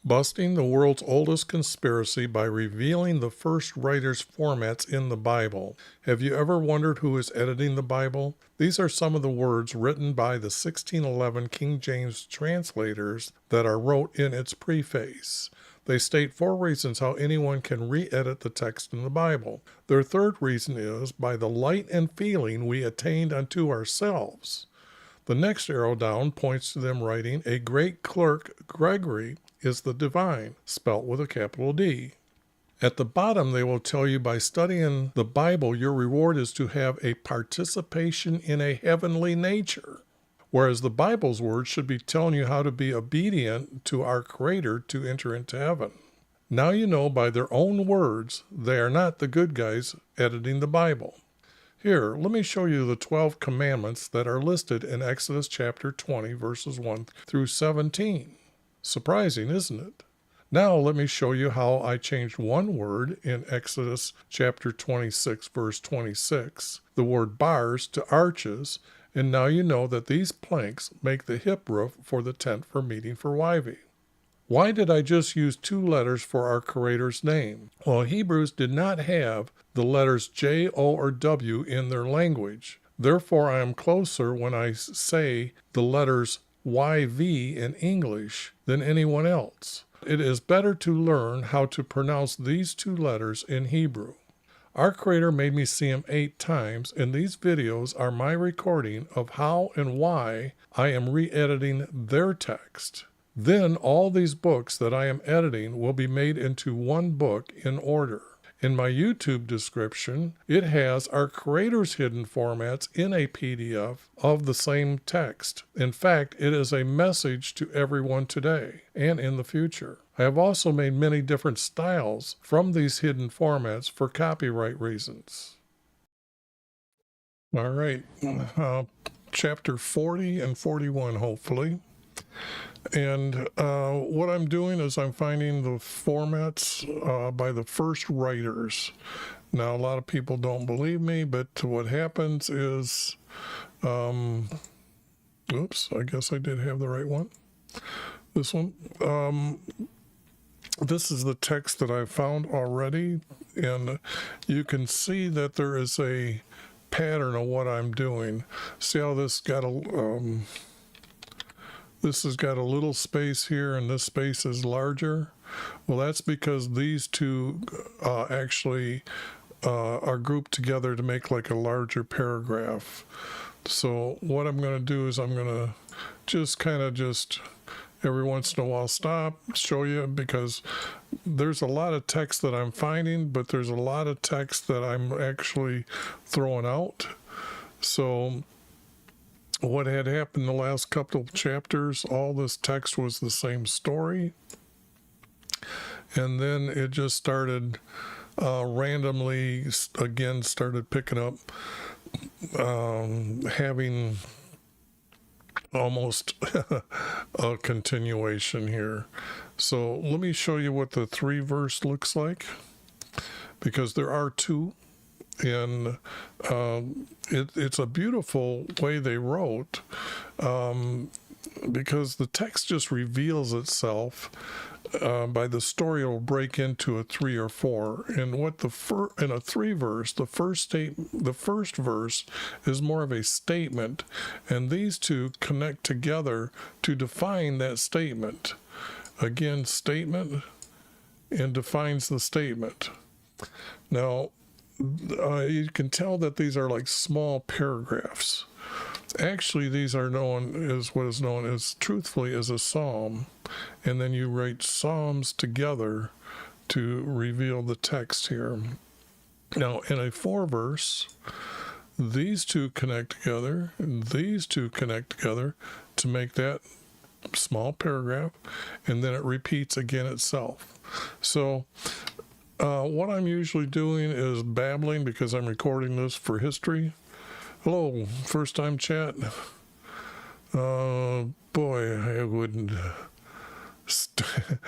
Busting the world's oldest conspiracy by revealing the first writers' formats in the Bible. Have you ever wondered who is editing the Bible? These are some of the words written by the 1611 King James translators that are wrote in its preface. They state 4 reasons how anyone can re-edit the text in the Bible. Their third reason is by the light and feeling we attained unto ourselves. The next arrow down points to them writing, a great clerk, Gregory, is the divine, spelt with a capital D. At the bottom, they will tell you by studying the Bible, your reward is to have a participation in a heavenly nature. Whereas the Bible's words should be telling you how to be obedient to our Creator to enter into heaven. Now you know by their own words, they are not the good guys editing the Bible. Here, let me show you the 12 commandments that are listed in Exodus chapter 20, verses 1 through 17. Surprising, isn't it? Now let me show you how I changed one word in Exodus chapter 26, verse 26, the word bars to arches, and now you know that these planks make the hip roof for the tent for meeting for Yv. Why did I just use 2 letters for our Creator's name? Well, Hebrews did not have the letters J, O, or W in their language. Therefore, I am closer when I say the letters YV in English than anyone else. It is better to learn how to pronounce these 2 letters in Hebrew. Our Creator made me see Him 8 times, and these videos are my recording of how and why I am re-editing their text. Then all these books that I am editing will be made into one book in order. In my YouTube description, it has our Creator's hidden formats in a PDF of the same text. In fact, it is a message to everyone today and in the future. I have also made many different styles from these hidden formats for copyright reasons. All right, chapter 40 and 41, hopefully. And what I'm doing is I'm finding the formats by the first writers. Now, a lot of people don't believe me, but what happens is, oops, I guess I did have the right one. This one. This is the text that I found already, and you can see that there is a pattern of what I'm doing. See how this got a... This has got a little space here, and this space is larger. Well, that's because these 2 actually are grouped together to make like a larger paragraph. So what I'm going to do is I'm going to just every once in a while stop, show you, because there's a lot of text that I'm finding, but there's a lot of text that I'm actually throwing out. So what had happened the last couple of chapters, all this text was the same story. And then it just started randomly, again, started picking up, having almost a continuation here. So let me show you what the 3 verse looks like, because there are 2. And it's a beautiful way they wrote, because the text just reveals itself. By the story, it will break into a 3 or 4. And what in a 3 verse, the first verse is more of a statement, and these 2 connect together to define that statement. Again, statement, and defines the statement. Now, you can tell that these are like small paragraphs. Actually, these are known as what is known as, truthfully, as a psalm. And then you write psalms together to reveal the text here. Now, in a 4 verse, these 2 connect together, and these 2 connect together to make that small paragraph, and then it repeats again itself. So what I'm usually doing is babbling, because I'm recording this for history. Hello, first time chat. Boy, I wouldn't stand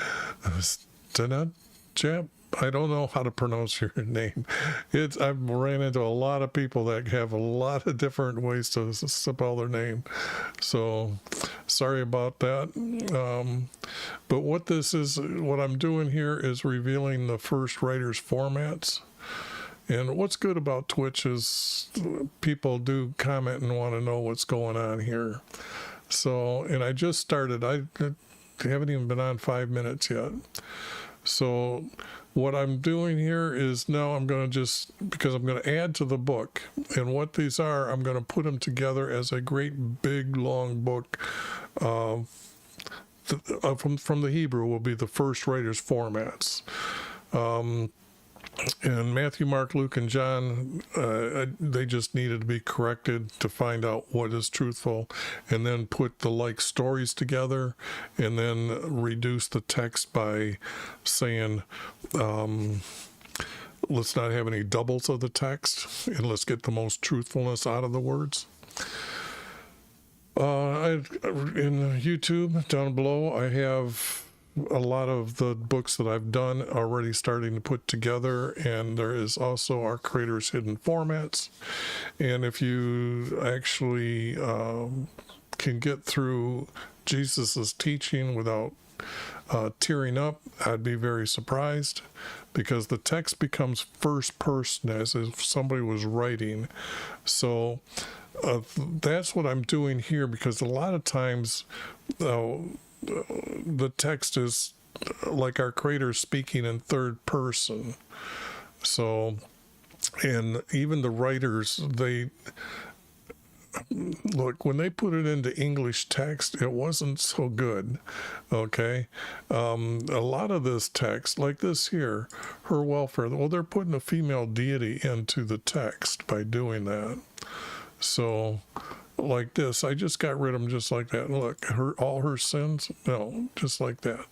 up, chap. I don't know how to pronounce your name. I've ran into a lot of people that have a lot of different ways to spell their name. So sorry about that. But what I'm doing here is revealing the first writer's formats. And what's good about Twitch is people do comment and want to know what's going on here. So, and I just started. I haven't even been on 5 minutes yet. So what I'm doing here is now I'm going to because I'm going to add to the book. And what these are, I'm going to put them together as a great big long book. From the Hebrew will be the first writer's formats. And Matthew, Mark, Luke, and John, they just needed to be corrected to find out what is truthful, and then put the like stories together, and then reduce the text by saying, let's not have any doubles of the text, and let's get the most truthfulness out of the words. In YouTube, down below, I have a lot of the books that I've done already starting to put together, and there is also our Creator's Hidden Formats. And if you actually can get through Jesus's teaching without tearing up, I'd be very surprised, because the text becomes first person as if somebody was writing. So that's what I'm doing here, because a lot of times the text is like our Creator speaking in third person. So, and even the writers, look, when they put it into English text, it wasn't so good. Okay. A lot of this text, like this here, her welfare, well, they're putting a female deity into the text by doing that. So, like this, I just got rid of them just like that. Look, all her sins, no, just like that.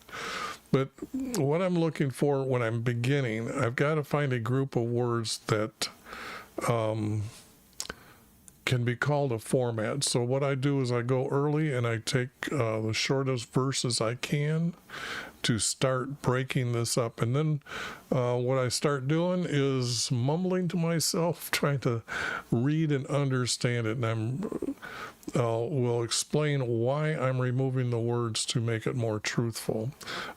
But what I'm looking for when I'm beginning, I've got to find a group of words that can be called a format. So what I do is I go early and I take the shortest verses I can to start breaking this up. And then what I start doing is mumbling to myself, trying to read and understand it. And will explain why I'm removing the words to make it more truthful.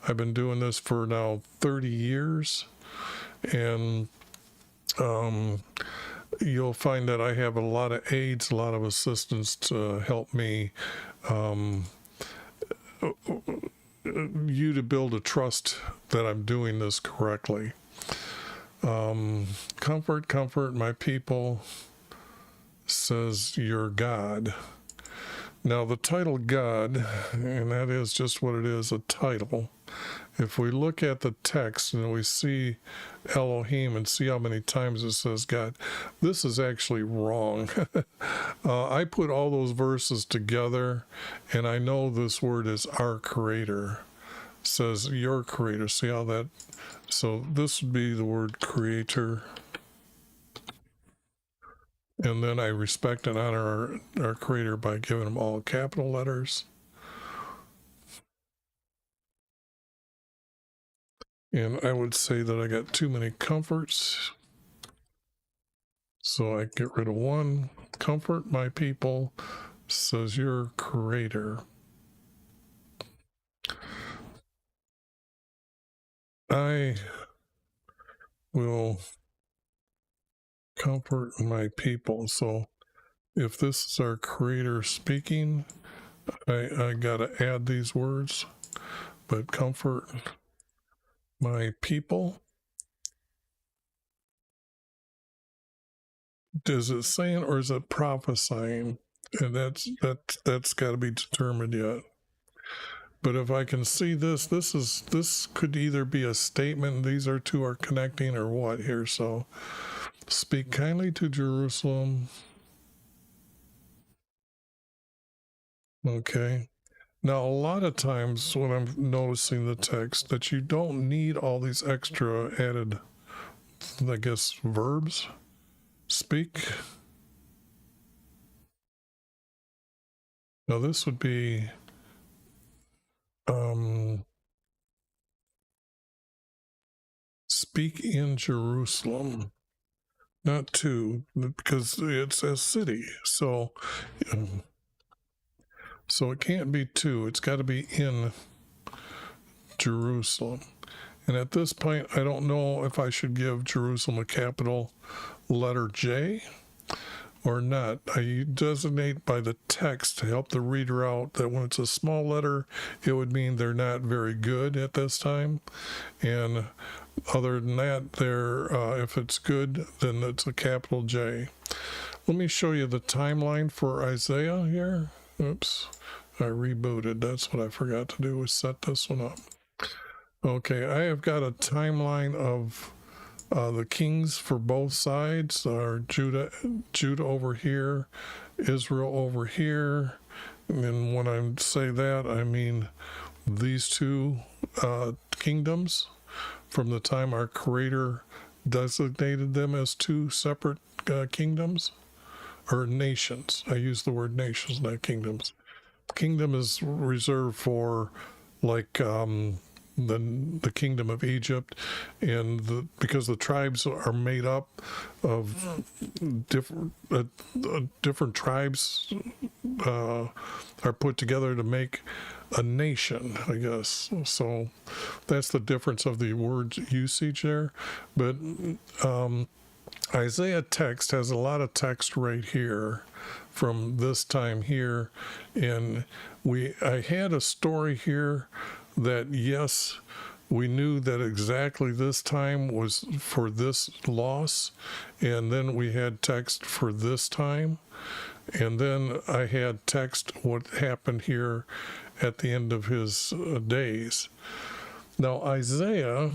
I've been doing this for now 30 years. And you'll find that I have a lot of aides, a lot of assistants to help me, you to build a trust that I'm doing this correctly. Comfort, comfort my people, says your God. Now the title God, and that is just what it is, a title. If we look at the text and we see Elohim and see how many times it says God, this is actually wrong. I put all those verses together, and I know this word is our Creator. It says your Creator. See how that? So this would be the word Creator. And then I respect and honor our Creator by giving them all capital letters. And I would say that I got too many comforts. So I get rid of one. Comfort my people, says your Creator. I will comfort my people. So if this is our Creator speaking, I got to add these words. But comfort my people. Is it saying or is it prophesying? And that's got to be determined yet. But if I can see this could either be a statement, these two are connecting, or what here. So speak kindly to Jerusalem. Okay. Now, a lot of times when I'm noticing the text, that you don't need all these extra added, I guess, verbs. Speak. Now, this would be speak in Jerusalem, not to, because it's a city. So it can't be to, it's got to be in Jerusalem. And at this point, I don't know if I should give Jerusalem a capital letter J or not. I designate by the text to help the reader out that when it's a small letter, it would mean they're not very good at this time. And other than that, if it's good, then it's a capital J. Let me show you the timeline for Isaiah here. Oops, I rebooted. That's what I forgot to do, was set this one up. Okay, I have got a timeline of the kings for both sides. Judah over here, Israel over here. And when I say that, I mean these two kingdoms from the time our Creator designated them as two separate kingdoms, or nations. I use the word nations, not kingdoms. Kingdom is reserved for like the kingdom of Egypt, and because the tribes are made up of different tribes are put together to make a nation, I guess. So that's the difference of the word usage there. But Isaiah text has a lot of text right here from this time here, and I had a story here that, yes, we knew that exactly this time was for this loss, and then we had text for this time, and then I had text what happened here at the end of his days. Now, Isaiah,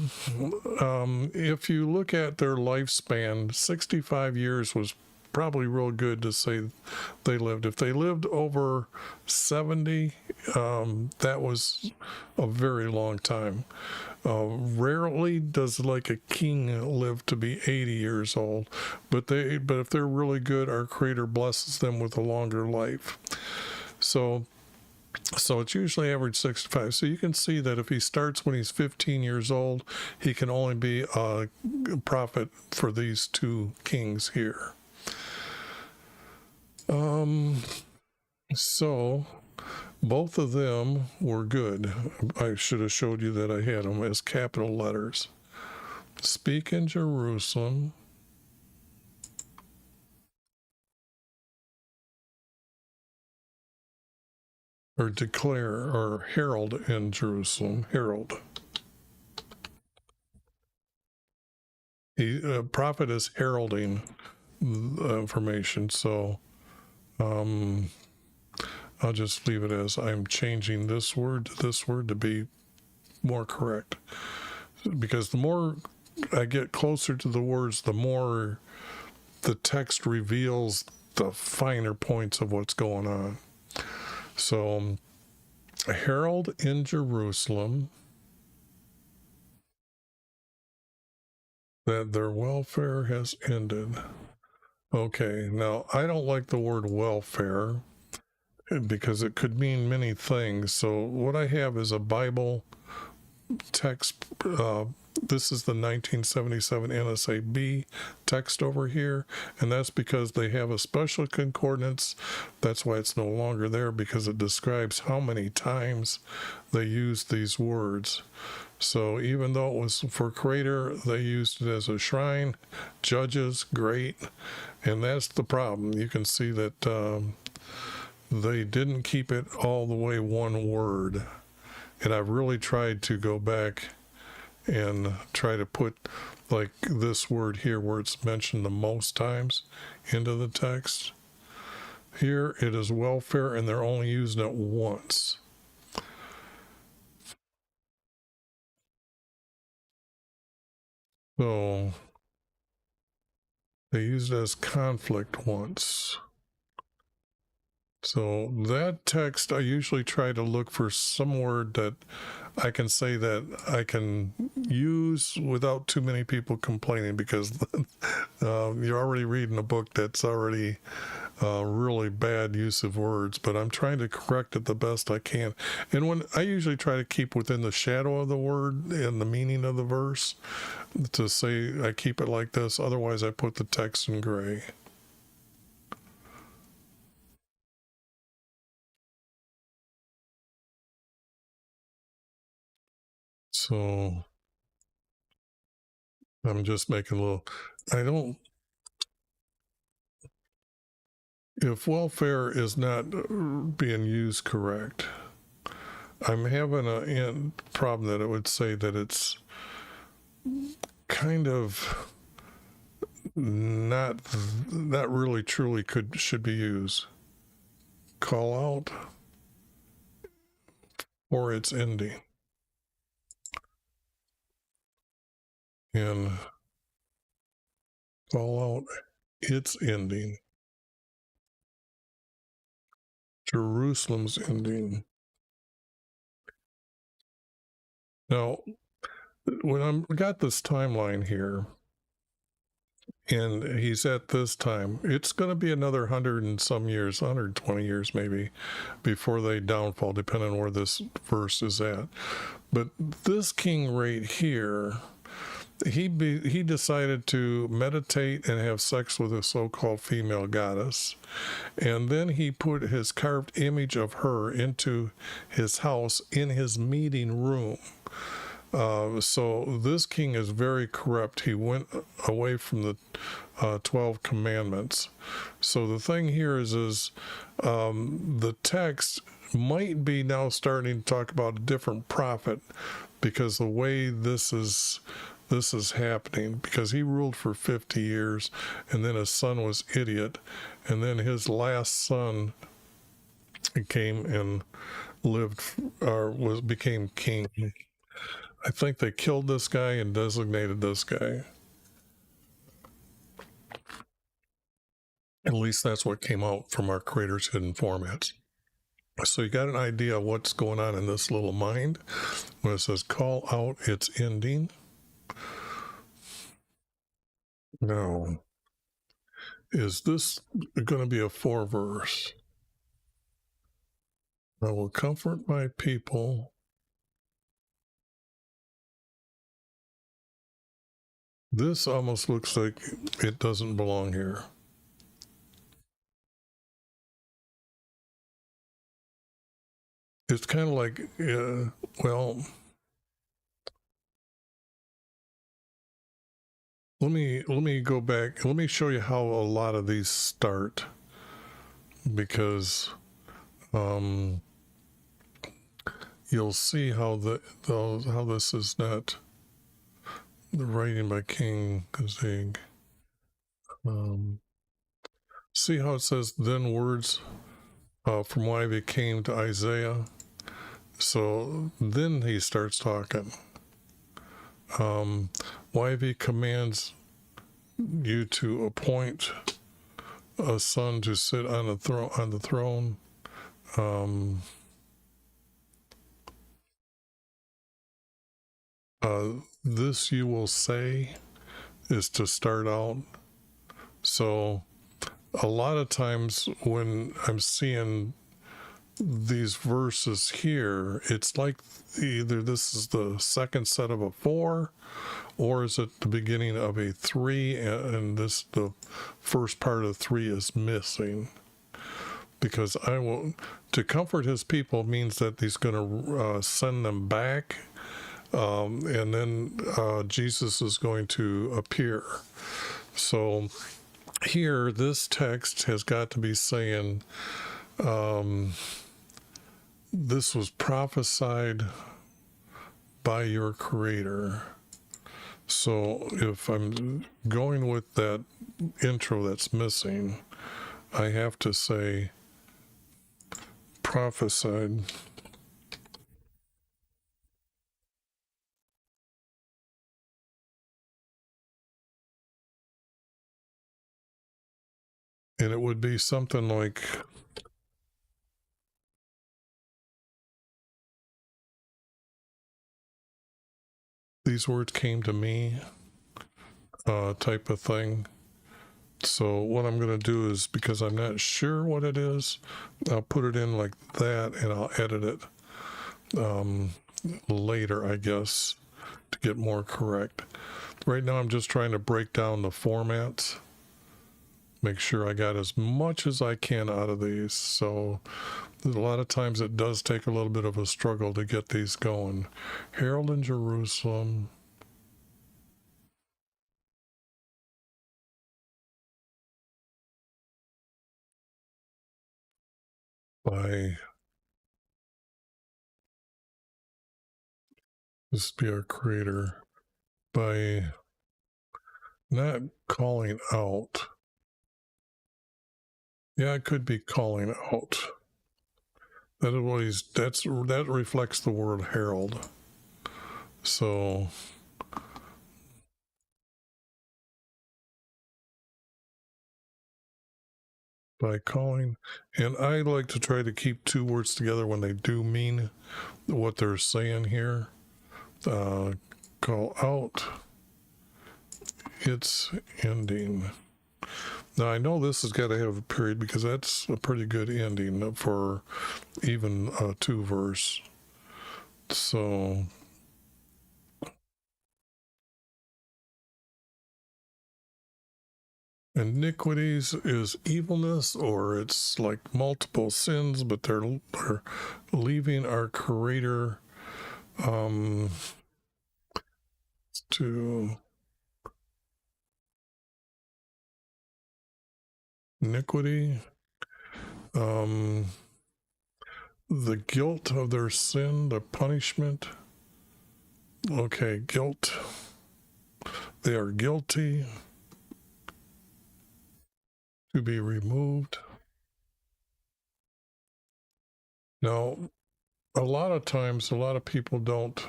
if you look at their lifespan, 65 years was probably real good to say they lived. If they lived over 70, that was a very long time. Rarely does like a king live to be 80 years old, but if they're really good, our Creator blesses them with a longer life. So it's usually average 65. So you can see that if he starts when he's 15 years old, he can only be a prophet for these two kings here. So both of them were good. I should have showed you that I had them as capital letters. Speak in Jerusalem. Or declare, or herald in Jerusalem. Herald. A prophet is heralding information, so I'll just leave it as I'm changing this word to be more correct. Because the more I get closer to the words, the more the text reveals the finer points of what's going on. So, a herald in Jerusalem that their welfare has ended. Okay, now I don't like the word welfare because it could mean many things. So what I have is a Bible text. This is the 1977 NSA-B text over here, and that's because they have a special concordance. That's why it's no longer there, because it describes how many times they used these words. So even though it was for Creator, they used it as a shrine. Judges, great. And that's the problem. You can see that they didn't keep it all the way one word. And I've really tried to go back and try to put like this word here where it's mentioned the most times into the text. Here it is welfare, and they're only using it once. So they used it as conflict once. So that text, I usually try to look for some word that I can say that I can use without too many people complaining, because you're already reading a book that's already really bad use of words, but I'm trying to correct it the best I can. And when I usually try to keep within the shadow of the word and the meaning of the verse, to say I keep it like this. Otherwise, I put the text in gray. So I'm just making a little, I don't, if welfare is not being used correct, I'm having a problem that it would say that it's kind of not really truly should be used. Call out or its ending. And call out its ending. Jerusalem's ending. Now, when I got this timeline here, and he's at this time, it's going to be another 100 and some years, 120 years maybe, before they downfall, depending on where this verse is at. But this king right here, he decided to meditate and have sex with a so-called female goddess, and then he put his carved image of her into his house in his meeting room. So this king is very corrupt. He went away from the 12 commandments. So the thing here is the text might be now starting to talk about a different prophet, because the way this is happening, because he ruled for 50 years and then his son was idiot, and then his last son came and lived or became king. I think they killed this guy and designated this guy. At least that's what came out from our Creator's Hidden Formats. So you got an idea of what's going on in this little mind when it says call out its ending. Now, is this going to be a 4 verse? I will comfort my people. This almost looks like it doesn't belong here. It's kind of like, well, let me go back. Let me show you how a lot of these start, because you'll see how how this is not the writing by King Kazig. See how it says then words from YHVH came to Isaiah. So then he starts talking. YHVH commands you to appoint a son to sit on the throne. This you will say is to start out. So a lot of times when I'm seeing these verses here, it's like either this is the second set of a 4, or is it the beginning of a 3, and the first part of 3 is missing. Because to comfort his people means that he's going to send them back, and then Jesus is going to appear. So here, this text has got to be saying, this was prophesied by your Creator. So if I'm going with that intro that's missing, I have to say prophesied and it would be something like these words came to me, type of thing. So what I'm going to do is, because I'm not sure what it is, I'll put it in like that, and I'll edit it later, I guess, to get more correct. Right now I'm just trying to break down the formats, make sure I got as much as I can out of these. So a lot of times it does take a little bit of a struggle to get these going. Herald in Jerusalem. By, this be our creator, by not calling out. Yeah, it could be calling out. That reflects the word herald. So by calling, and I like to try to keep two words together when they do mean what they're saying here. Call out, it's ending. Now I know this has got to have a period, because that's a pretty good ending for even a 2-verse. So iniquities is evilness, or it's like multiple sins, but they're leaving our creator to iniquity, the guilt of their sin, the punishment. Okay, guilt. They are guilty, to be removed. Now, a lot of times, a lot of people don't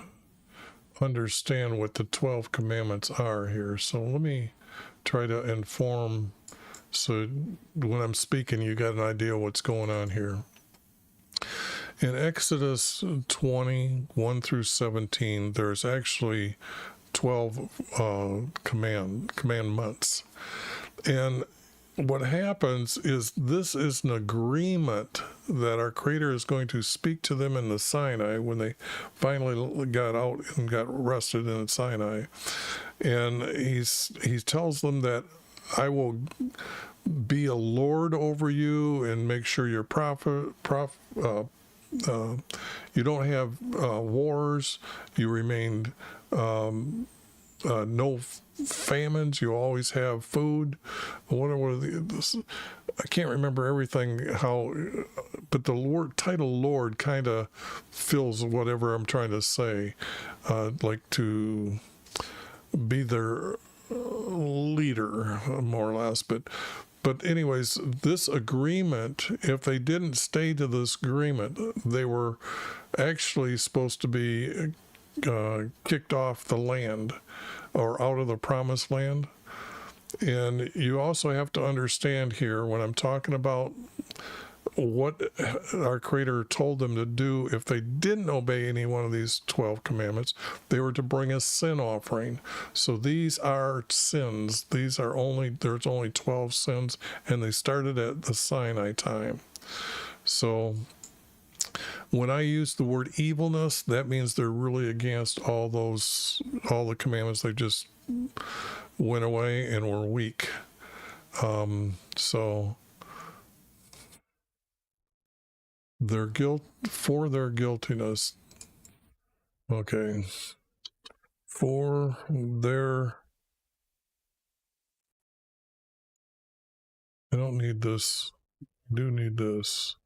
understand what the 12 commandments are here. So let me try to inform, so when I'm speaking, you got an idea what's going on here. In Exodus 20, 1 through 17, there's actually 12 commandments. And what happens is, this is an agreement that our creator is going to speak to them in the Sinai when they finally got out and got rested in Sinai. And he tells them that I will be a Lord over you and make sure you're you don't have wars, you remain no famines, you always have food. I can't remember everything, but the title Lord kind of fills whatever I'm trying to say, like to be their leader, more or less. But anyways, this agreement, if they didn't stay to this agreement, they were actually supposed to be kicked off the land, or out of the promised land. And you also have to understand here, when I'm talking about what our creator told them to do, if they didn't obey any one of these 12 commandments, they were to bring a sin offering. So these are sins. There's only 12 sins, and they started at the Sinai time. So when I use the word evilness, that means they're really against all the commandments. They just went away and were weak. So their guiltiness. Okay. For their, I don't need this. Do need this.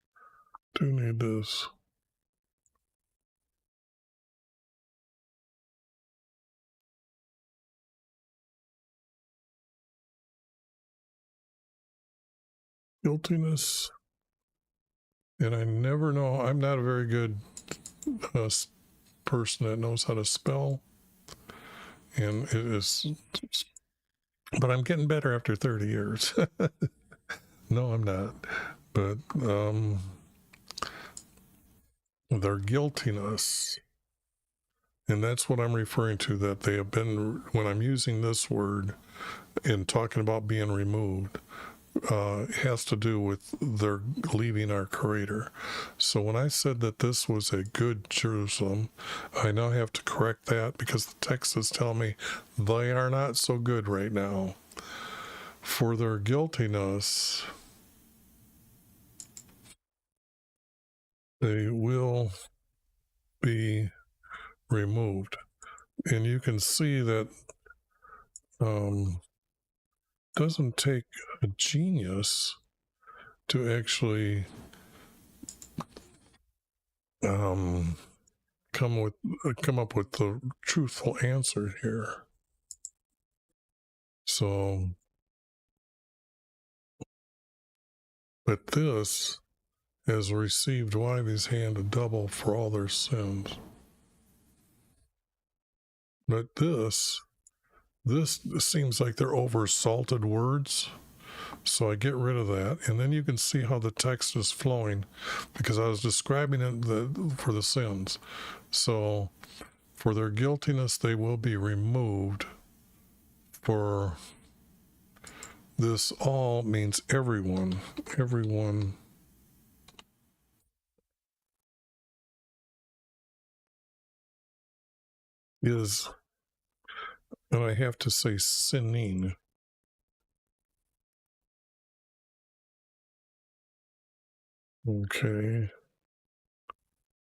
Do need this. Guiltiness. And I never know. I'm not a very good person that knows how to spell. And it is, but I'm getting better after 30 years. No, I'm not. But their guiltiness, and that's what I'm referring to, that they have been, when I'm using this word, in talking about being removed has to do with their leaving our Creator. So when I said that this was a good Jerusalem, I now have to correct that because the text is telling me they are not so good right now. For their guiltiness, they will be removed. And you can see that doesn't take a genius to actually come up with the truthful answer here. So, but this has received YHVH's hand a double for all their sins. But this seems like they're over salted words. So I get rid of that, and then you can see how the text is flowing because I was describing it for the sins. So for their guiltiness, they will be removed. For this all means everyone. Everyone is, and I have to say sinning. Okay.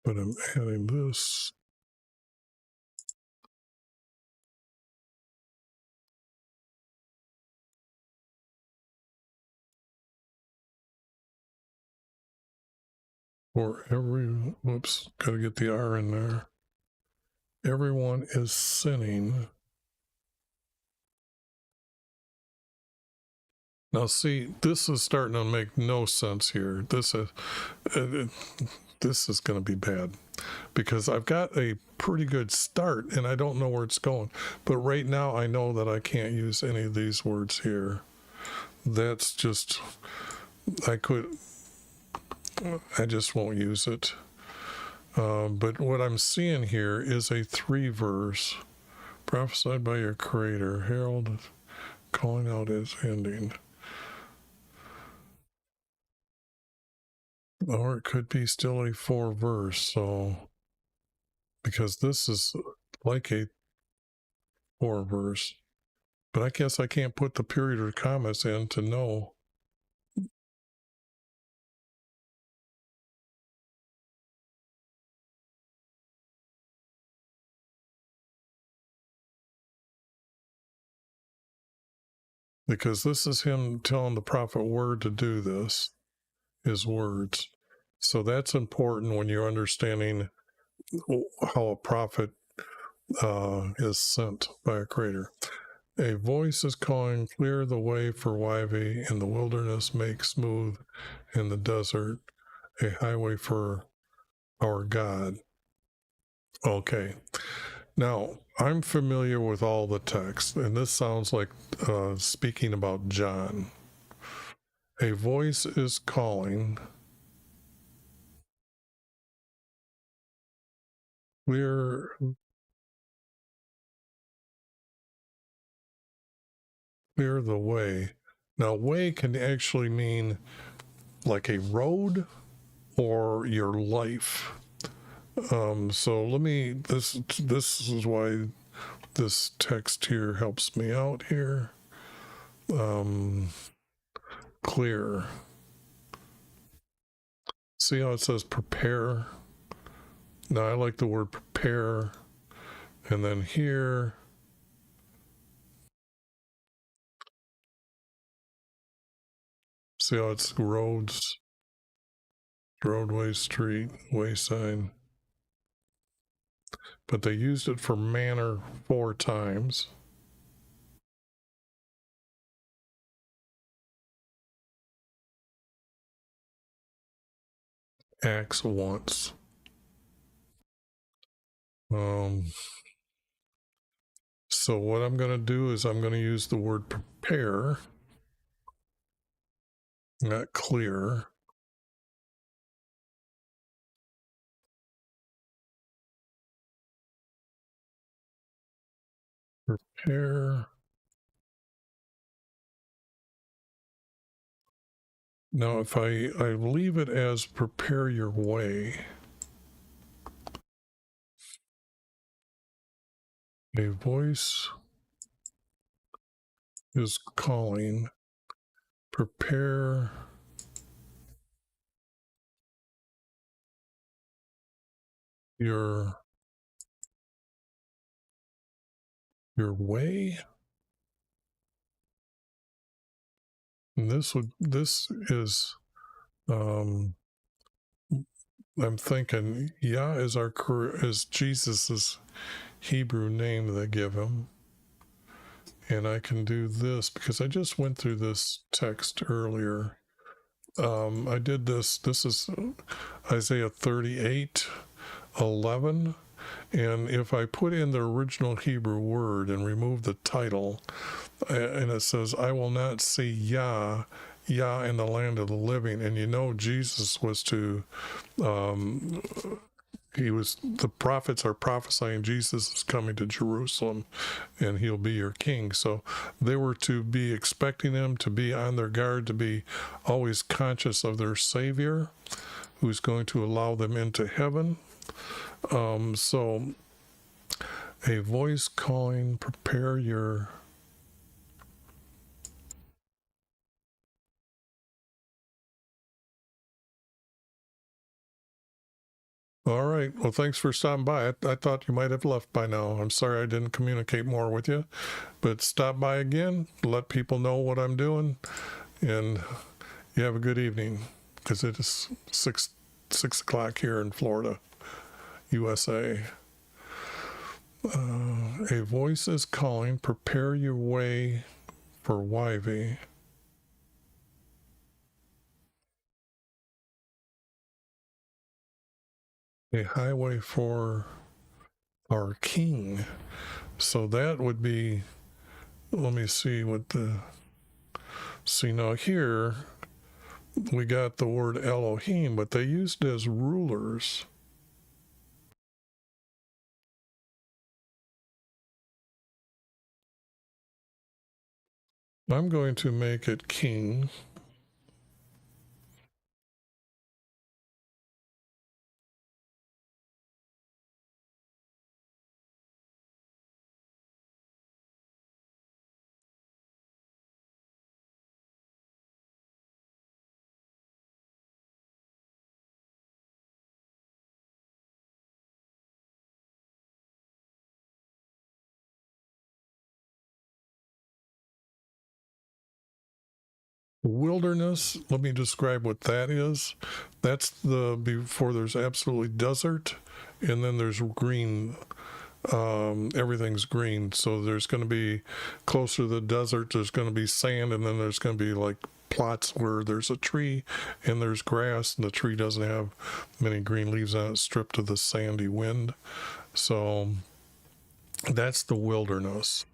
But I'm adding this. For every, whoops, gotta get the R in there. Everyone is sinning. Now, see, this is starting to make no sense here. This is going to be bad because I've got a pretty good start and I don't know where it's going. But right now, I know that I can't use any of these words here. That's just, I just won't use it. But what I'm seeing here is a 3-verse prophesied by your Creator, herald calling out his ending. Or it could be still a 4-verse, so because this is like a 4-verse, but I guess I can't put the period or commas in to know. Because this is him telling the prophet word to do this, his words. So that's important when you're understanding how a prophet is sent by a Creator. A voice is calling, clear the way for YHVH in the wilderness, make smooth in the desert a highway for our God. Okay. Now, I'm familiar with all the text, and this sounds like speaking about John. A voice is calling, clear the way. Now, way can actually mean like a road or your life. So let me, this is why this text here helps me out here. Clear. See how it says prepare? Now I like the word prepare. And then here, see how it's roads, roadway, street, wayside. But they used it for manner 4 times. Acts once. So what I'm going to do is I'm going to use the word prepare, not clear. Prepare Now, if I leave it as prepare your way, a voice is calling, prepare your way. And this is I'm thinking Yah is Jesus's Hebrew name they give him. And I can do this because I just went through this text earlier. I did this is Isaiah 38:11, and if I put in the original Hebrew word and remove the title, and it says, I will not see Yah in the land of the living. And Jesus was to the prophets are prophesying Jesus is coming to Jerusalem and he'll be your king. So they were to be expecting him, to be on their guard, to be always conscious of their Savior who's going to allow them into heaven. So a voice calling, prepare your All right. Well, thanks for stopping by. I thought you might have left by now. I'm sorry I didn't communicate more with you, but stop by again, let people know what I'm doing, and you have a good evening, because it is 6 o'clock here in Florida, USA. A voice is calling, prepare your way for YV. A highway for our King. So that would be, let me see now here we got the word Elohim, but they used it as rulers. I'm going to make it king. Wilderness, let me describe what that is. That's before there's absolutely desert, and then there's green. Everything's green. So there's going to be closer to the desert, there's going to be sand, and then there's going to be like plots where there's a tree and there's grass, and the tree doesn't have many green leaves on it, stripped to the sandy wind. So that's the wilderness.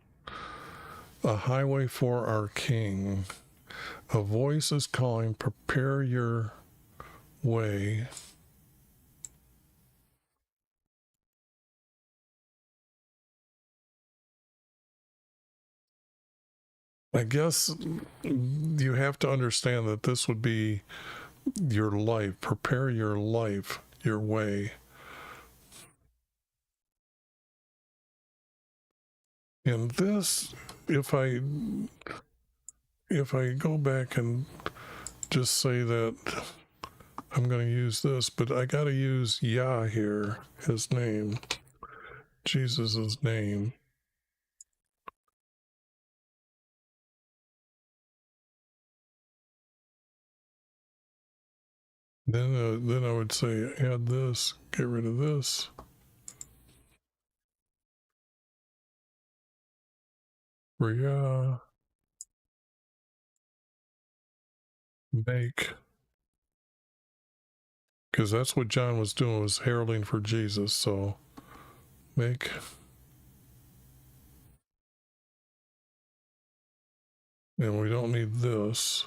A highway for our King. A voice is calling, prepare your way. I guess you have to understand that this would be your life. Prepare your life, your way. And this, if I go back and just say that I'm going to use this, but I got to use Yah here, his name, Jesus's name. Then I would say add this, get rid of this. For Yah, make, because that's what John was doing, was heralding for Jesus. So make, and we don't need this.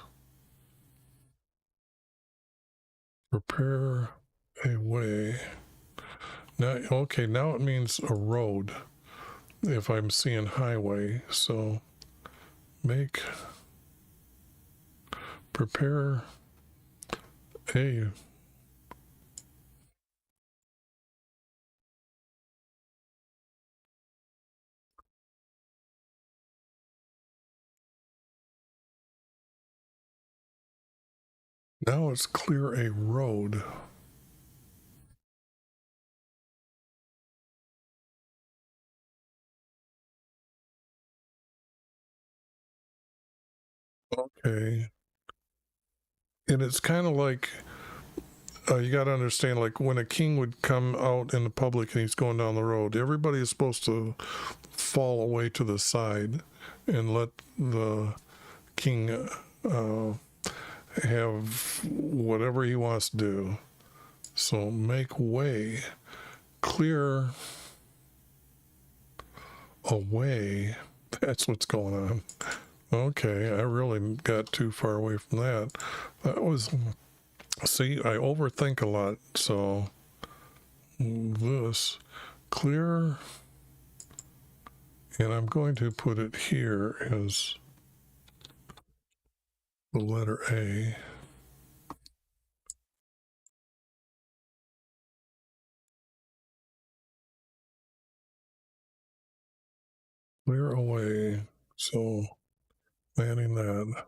Prepare a way. Now, okay, now it means a road if I'm seeing highway. So make, prepare Hey. Now it's clear a road. Okay. And it's kind of like, you got to understand, like when a king would come out in the public and he's going down the road, everybody is supposed to fall away to the side and let the king have whatever he wants to do. So make way, clear a way. That's what's going on. Okay, I really got too far away from that. That was, see, I overthink a lot. So this clear, and I'm going to put it here as the letter A. Clear away. So adding that.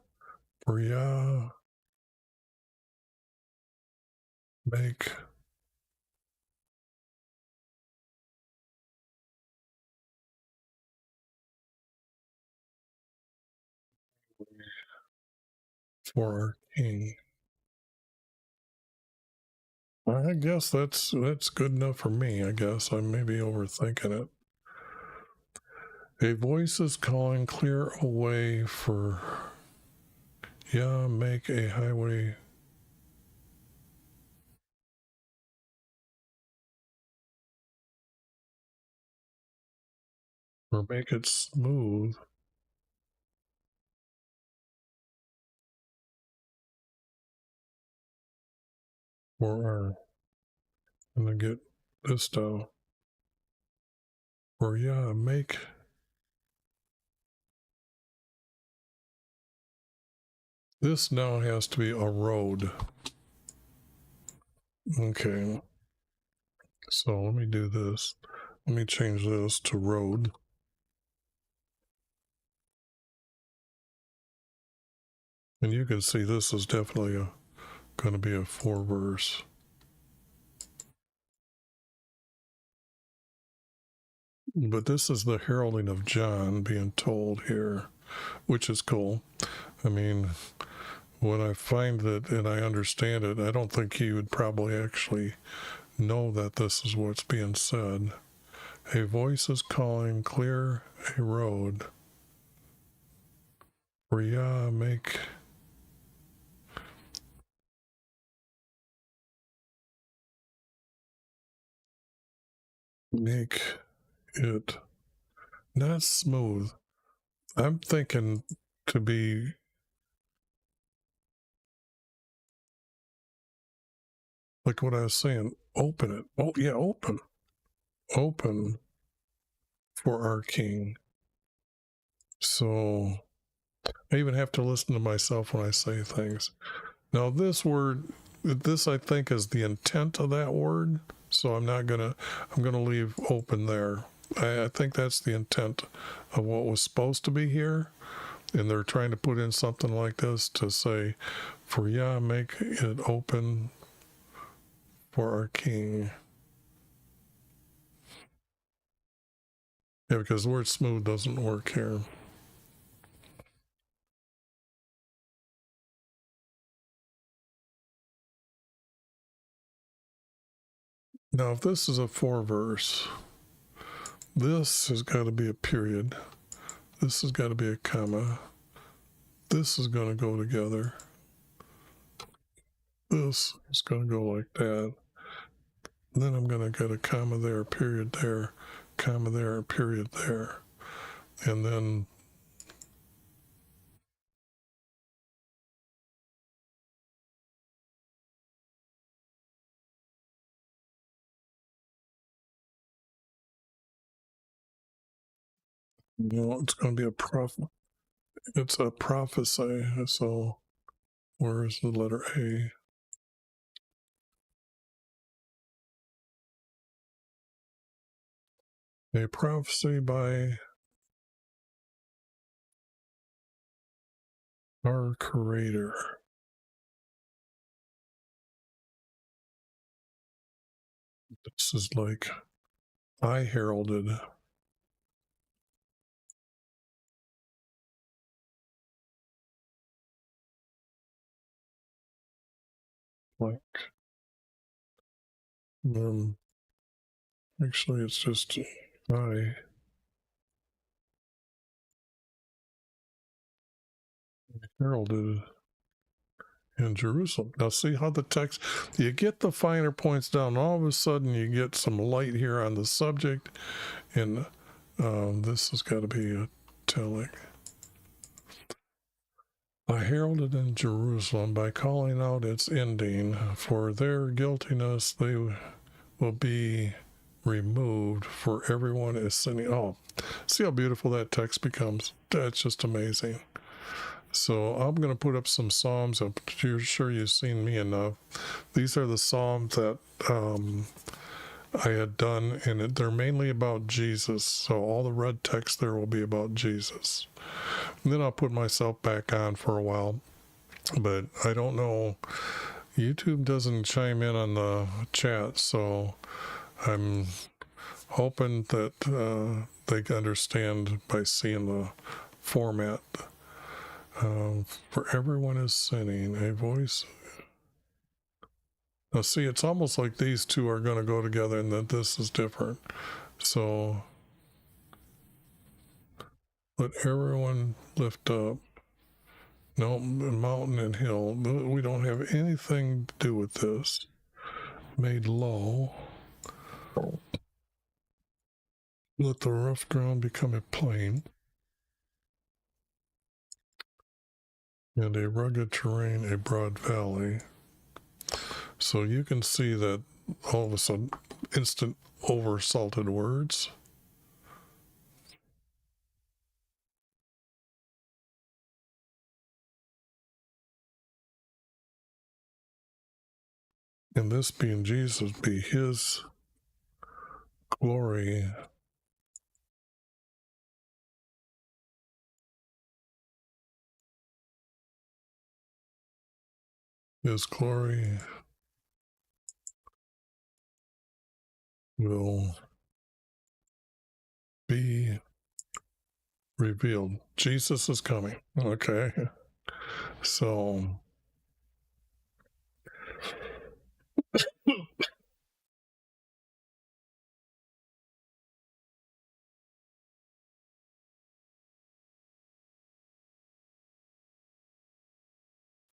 Bria, make for our king. I guess that's good enough for me. I guess I may be overthinking it. A voice is calling, clear a way for, yeah, make a highway. Or make it smooth for our, I'm gonna get this down. Or yeah, make this now has to be a road. Okay. So let me do this. Let me change this to road. And you can see this is definitely going to be a 4-verse. But this is the heralding of John being told here, which is cool. I mean, when I find it and I understand it, I don't think he would probably actually know that this is what's being said. A voice is calling, clear a road. Ria, make it not smooth. I'm thinking to be like what I was saying, open it. Oh yeah, open. Open for our king. So I even have to listen to myself when I say things. Now this word, this I think is the intent of that word. So I'm gonna leave open there. I think that's the intent of what was supposed to be here. And they're trying to put in something like this to say, for yeah, make it open for our king. Yeah, because the word smooth doesn't work here. Now, if this is a 4-verse, this has got to be a period. This has got to be a comma. This is going to go together. This is going to go like that. And then I'm going to get a comma there, period there, comma there, period there. And then it's going to be it's a prophecy. So where's the letter A? A prophecy by our Creator. This is like I heralded. Like, actually, it's just I heralded in Jerusalem. Now, see how the text, you get the finer points down. All of a sudden, you get some light here on the subject, and this has got to be italic. I heralded in Jerusalem by calling out its ending. For their guiltiness, they will be removed, for everyone is sinning. Oh, see how beautiful that text becomes. That's just amazing. So I'm going to put up some Psalms. I'm sure you've seen me enough. These are the Psalms that I had done, and they're mainly about Jesus. So all the red text there will be about Jesus. And then I'll put myself back on for a while. But I don't know. YouTube doesn't chime in on the chat, so I'm hoping that they understand by seeing the format. For everyone is sinning, a voice. Now, see, it's almost like these two are going to go together and that this is different. So, let everyone lift up. No, mountain and hill. We don't have anything to do with this. Made low. Let the rough ground become a plain. And a rugged terrain, a broad valley. So you can see that all of a sudden, instant oversalted words. And this being Jesus, be his glory. His glory will be revealed. Jesus is coming. Okay. So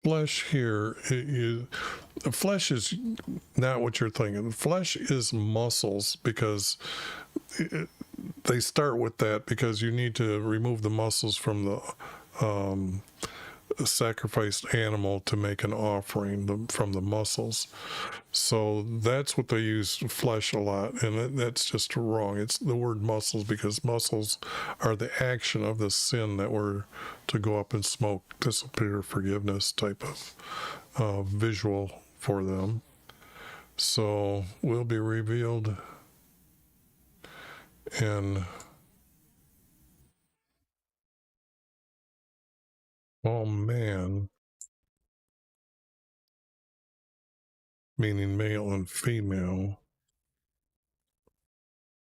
flesh here, the flesh is not what you're thinking. The flesh is muscles because they start with that because you need to remove the muscles from the sacrificed animal to make an offering from the muscles. So that's what they use flesh a lot, and that's just wrong. It's the word muscles because muscles are the action of the sin that we're to go up and smoke, disappear, forgiveness type of visual for them. So will be revealed in all man, meaning male and female,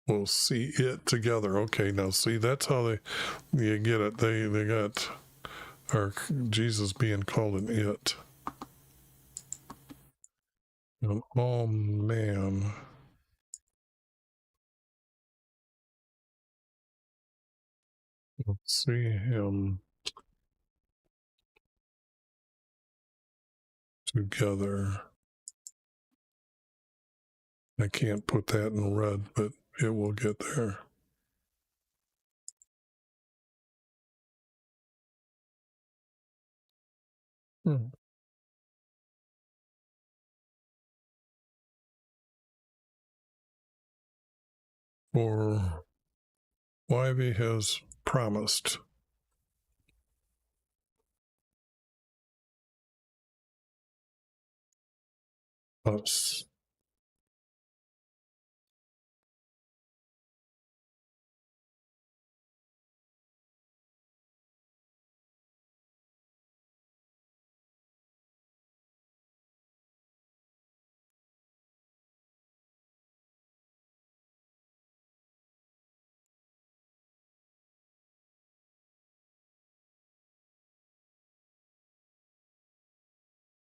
will see it together. Okay, now see, that's how you get it. They got our Jesus being called an it. And all man will see him together. I can't put that in red, but it will get there. For YHVH has promised us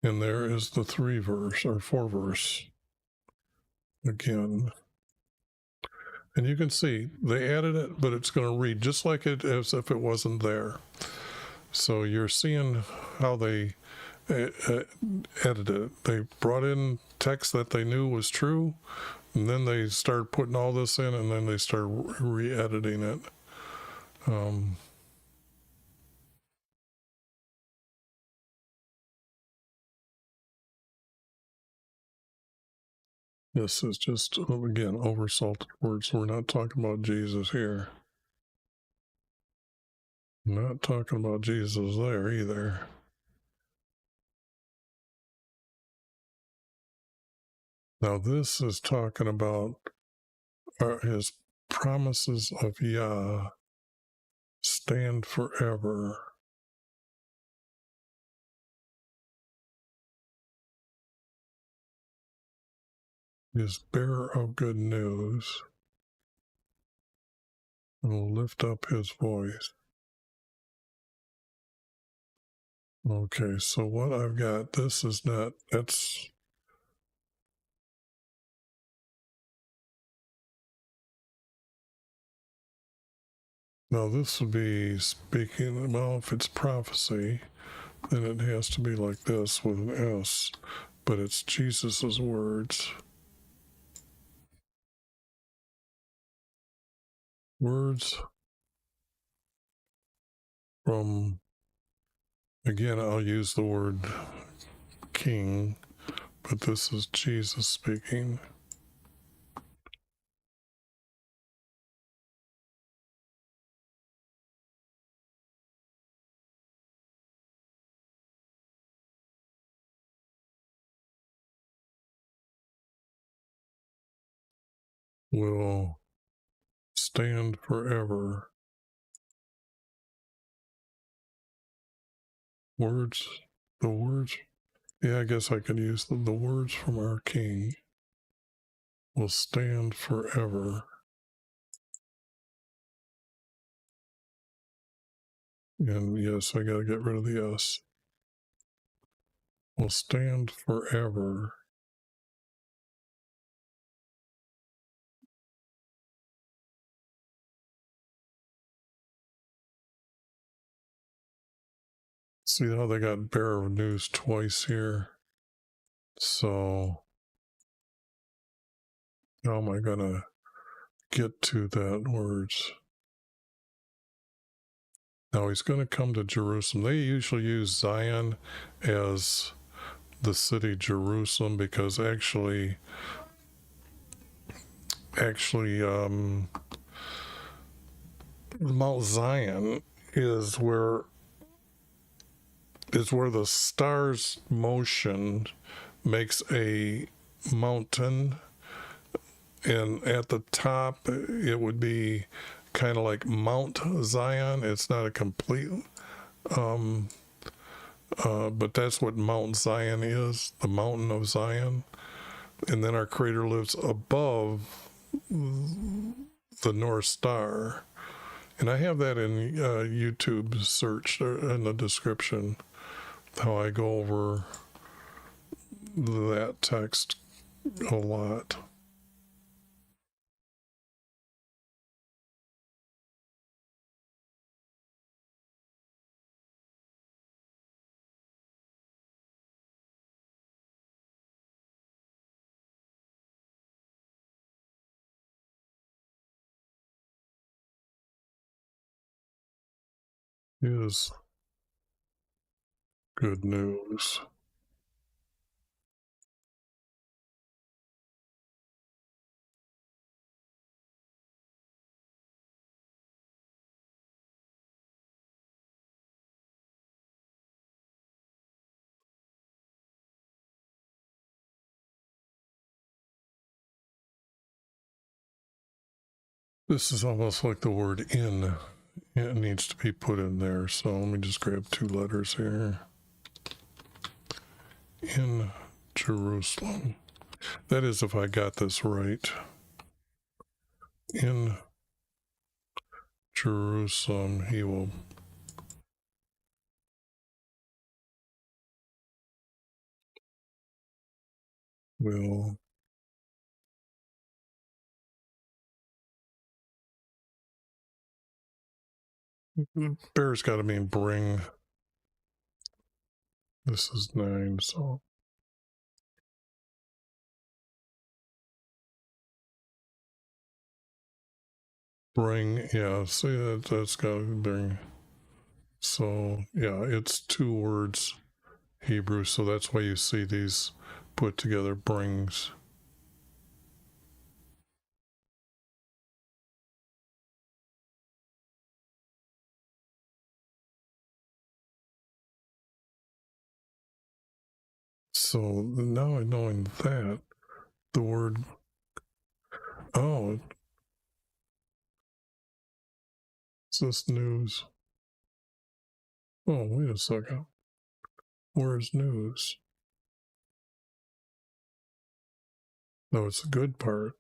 And there is the 3 verse or 4 verse again. And you can see they added it, but it's going to read just like it as if it wasn't there. So you're seeing how they edited it. They brought in text that they knew was true, and then they started putting all this in, and then they started re-editing it. This is just, again, oversalted words. We're not talking about Jesus here. Not talking about Jesus there either. Now this is talking about his promises of Yah stand forever. His bearer of good news will lift up his voice. Okay, so what I've got, this is not, that's, now this would be speaking, well, if it's prophecy, then it has to be like this with an S, but it's Jesus's words. Words from, again, I'll use the word king, but this is Jesus speaking. Will stand forever. Words, the words, yeah, I guess I could use the words from our King will stand forever. And yes, I got to get rid of the S. Will stand forever. See how they got bearer of news twice here? So how am I going to get to that words? Now he's going to come to Jerusalem. They usually use Zion as the city Jerusalem because actually Mount Zion is where the star's motion makes a mountain, and at the top it would be kind of like Mount Zion. It's not a complete but that's what Mount Zion is, the mountain of Zion. And then our Creator lives above the North Star. And I have that in YouTube search in the description, how I go over that text a lot. Is good news. This is almost like the word in. It needs to be put in there. So let me just grab 2 letters here. In Jerusalem. That is, if I got this right. In Jerusalem, he will will bear's got to mean bring. This is 9, so bring, yeah, see that's got to bring. So yeah, it's 2 words Hebrew, so that's why you see these put together, brings. So now knowing that, the word, oh, it's this news. Oh, wait a second. Where's news? No, it's the good part.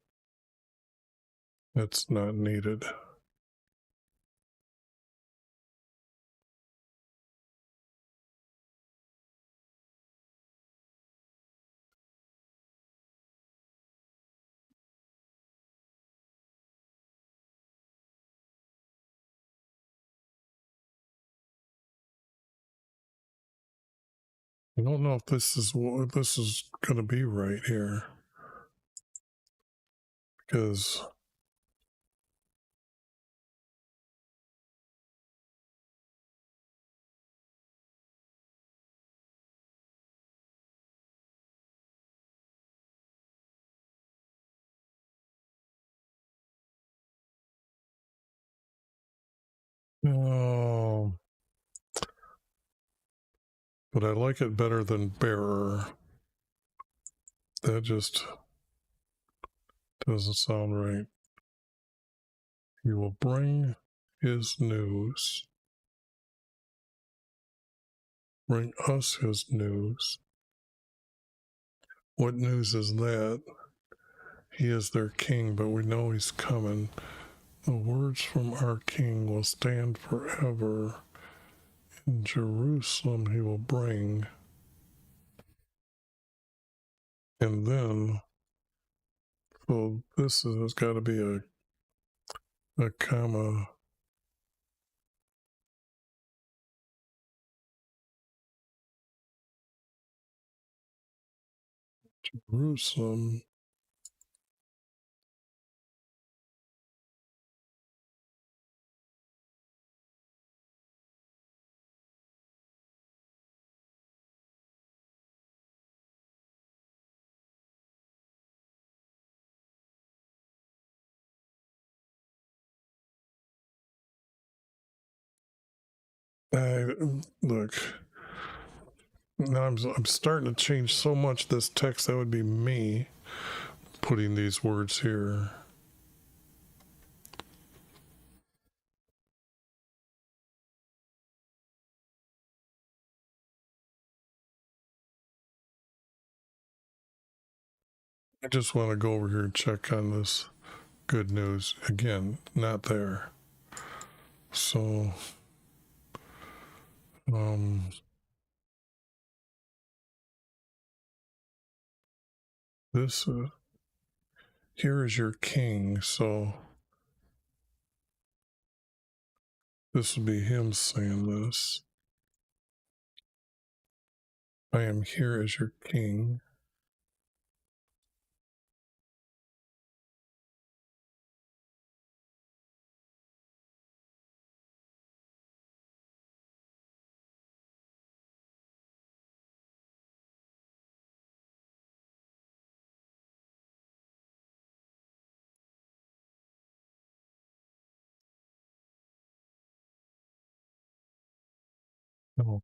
That's not needed. I don't know if this is what this is going to be right here, because oh, but I like it better than bearer. That just doesn't sound right. He will bring his news. Bring us his news. What news is that? He is their king, but we know he's coming. The words from our king will stand forever. In Jerusalem he will bring. And then, so this has got to be a comma. Jerusalem. Look, now I'm starting to change so much this text. That would be me putting these words here. I just want to go over here and check on this good news. Again, not there. So, this, here is your king. So, this would be him saying this. I am here as your king. Oh,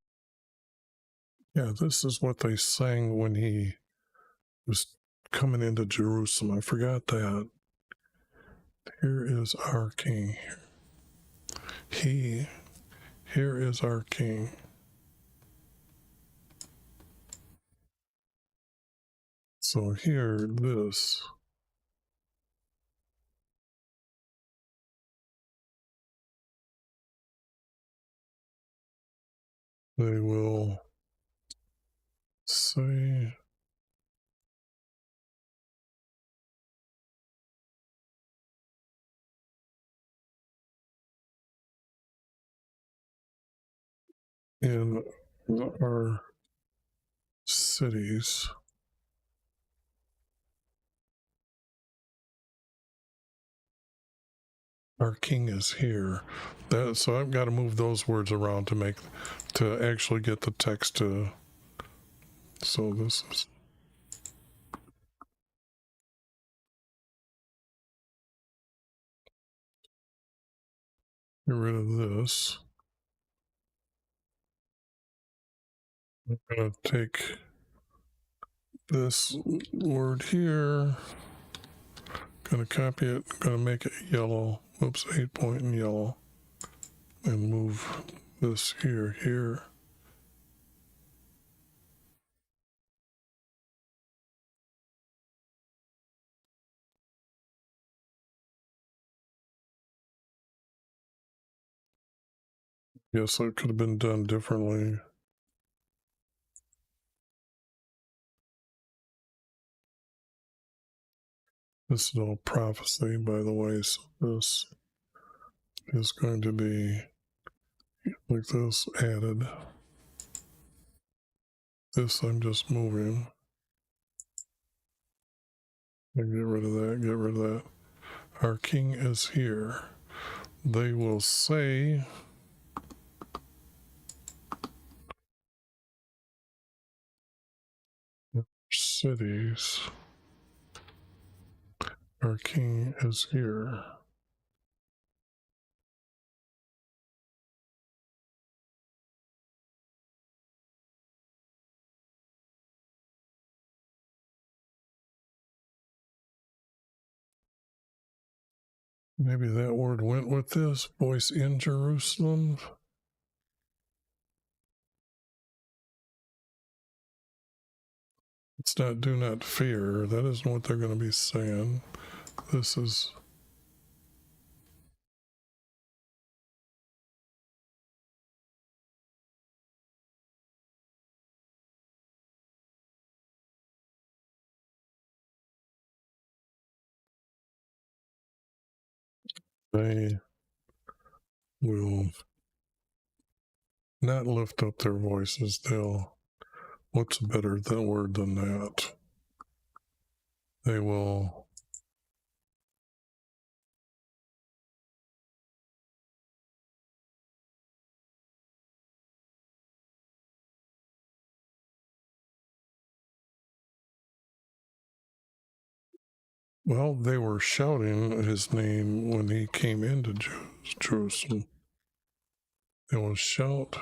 yeah, this is what they sang when he was coming into Jerusalem. I forgot that. Here is our king. Here is our king. So here, this. They will say in our cities. Our king is here. So I've got to move those words around to actually get the text to. So this is. Get rid of this. I'm going to take this word here. Going to copy it. Going to make it yellow. Oops, 8-point in yellow. And move this here. Yes, it could have been done differently. This is all prophecy, by the way, so this is going to be like this added. This I'm just moving. And get rid of that. Our king is here. They will say, cities, our king is here. Maybe that word went with this. Voice in Jerusalem. It's not do not fear. That isn't what they're going to be saying. This is. They will not lift up their voices. What's a better word than that? They will they were shouting his name when he came into Jerusalem. They will shout.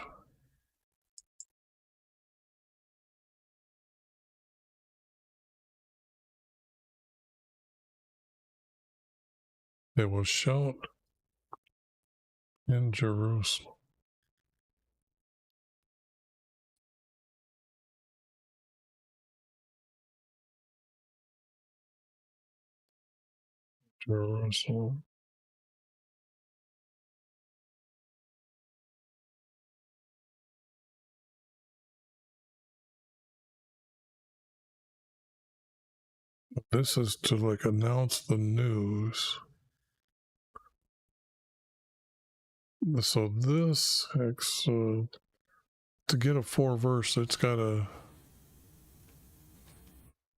They will shout in Jerusalem. Jerusalem. This is to like announce the news. So this to get a 4 verse, it's got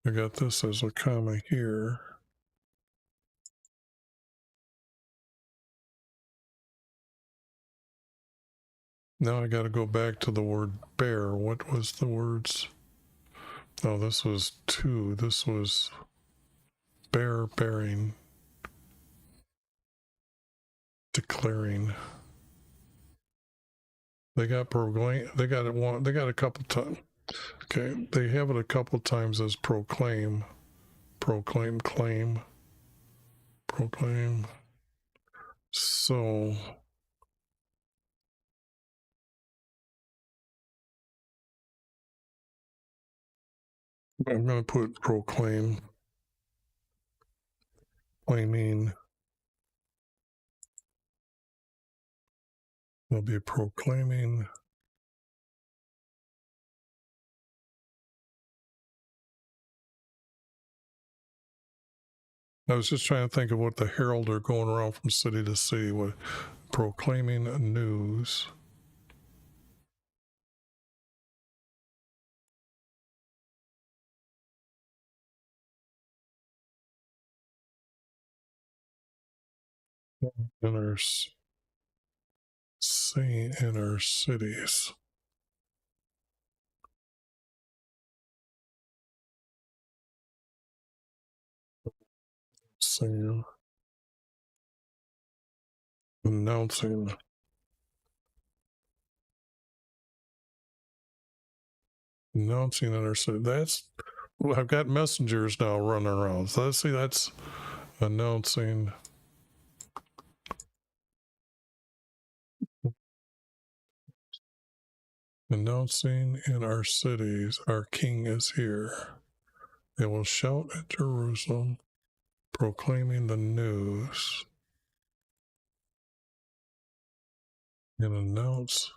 I got this as a comma here. Now I got to go back to the word bear. What was the words? Oh, this was 2. This was bearing, declaring. They got they got it one. They got a couple times. Okay, they have it a couple times as proclaim, claim. So I'm going to put proclaim, claiming. Will be proclaiming. I was just trying to think of what the herald are going around from city to city with proclaiming news. in our in our cities. Sing, announcing in our city. That's, well, I've got messengers now running around. So let's see, that's announcing. Announcing in our cities, our King is here. They will shout at Jerusalem, proclaiming the news, and announce.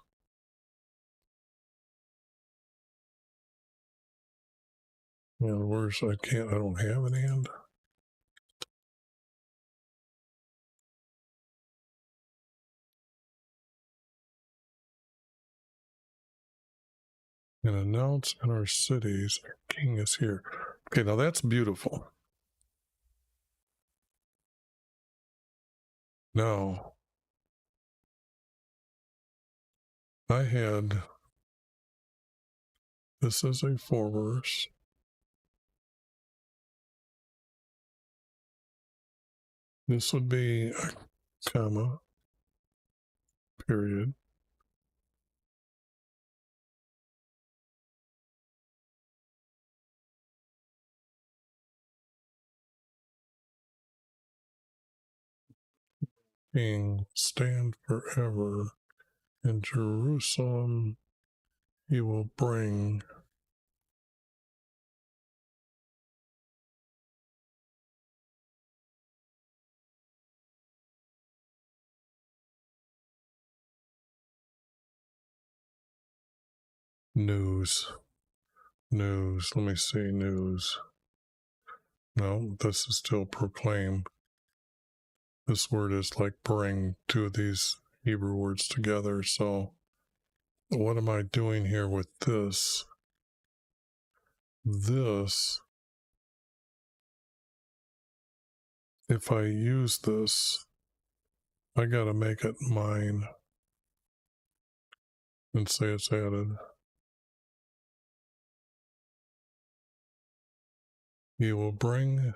And where's I don't have an and. And announce in our cities, our King is here. Okay, now that's beautiful. Now, I had, this is a foreverse. This would be a comma, period. King stand forever. In Jerusalem he will bring news. News. Let me see. News. No, this is still proclaim. This word is like bring two of these Hebrew words together. So, what am I doing here with this? This, if I use this, I got to make it mine and say it's added. He will bring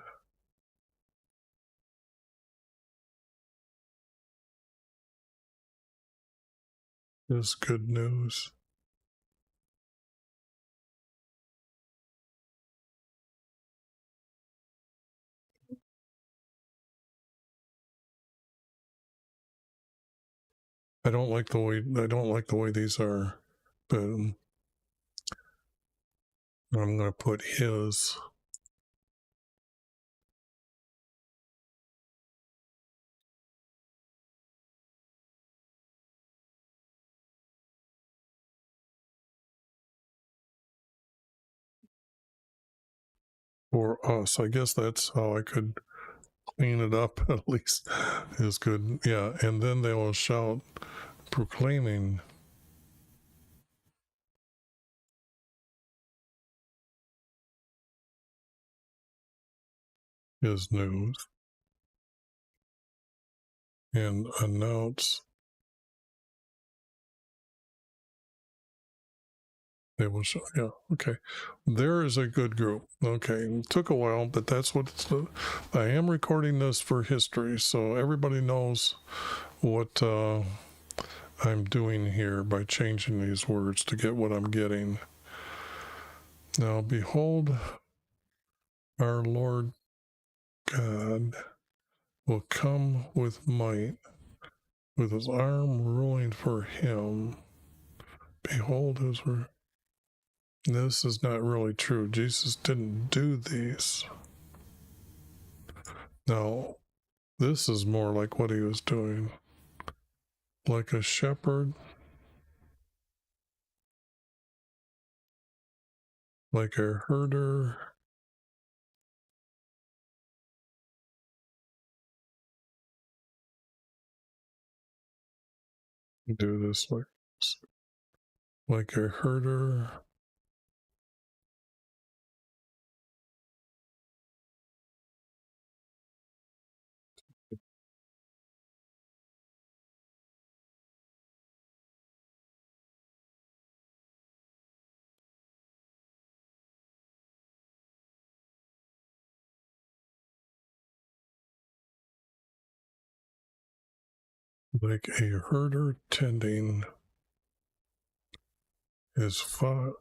his good news. I don't like the way these are, but I'm going to put his. For us. I guess that's how I could clean it up at least is good. Yeah, and then they will shout proclaiming his news and announce. They will show. Yeah, okay. There is a good group. Okay, it took a while, but that's what it's. I am recording this for history, so everybody knows what I'm doing here by changing these words to get what I'm getting. Now, behold, our Lord God will come with might, with his arm ruling for him. Behold his word. This is not really true. Jesus didn't do these. Now, this is more like what he was doing. Like a shepherd, like a herder. Do this like a herder. like a herder tending his flock.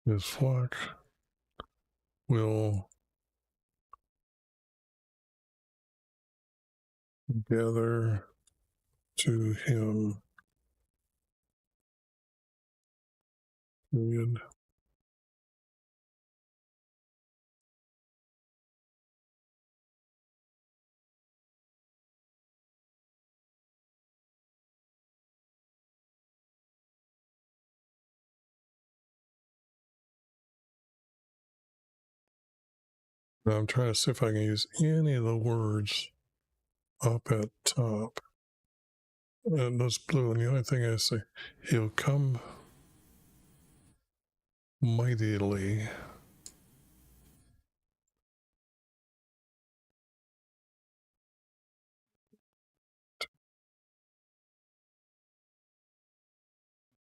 His flock will gather to him. Period. Now I'm trying to see if I can use any of the words up at top. And that's blue, and the only thing I say, he'll come mightily.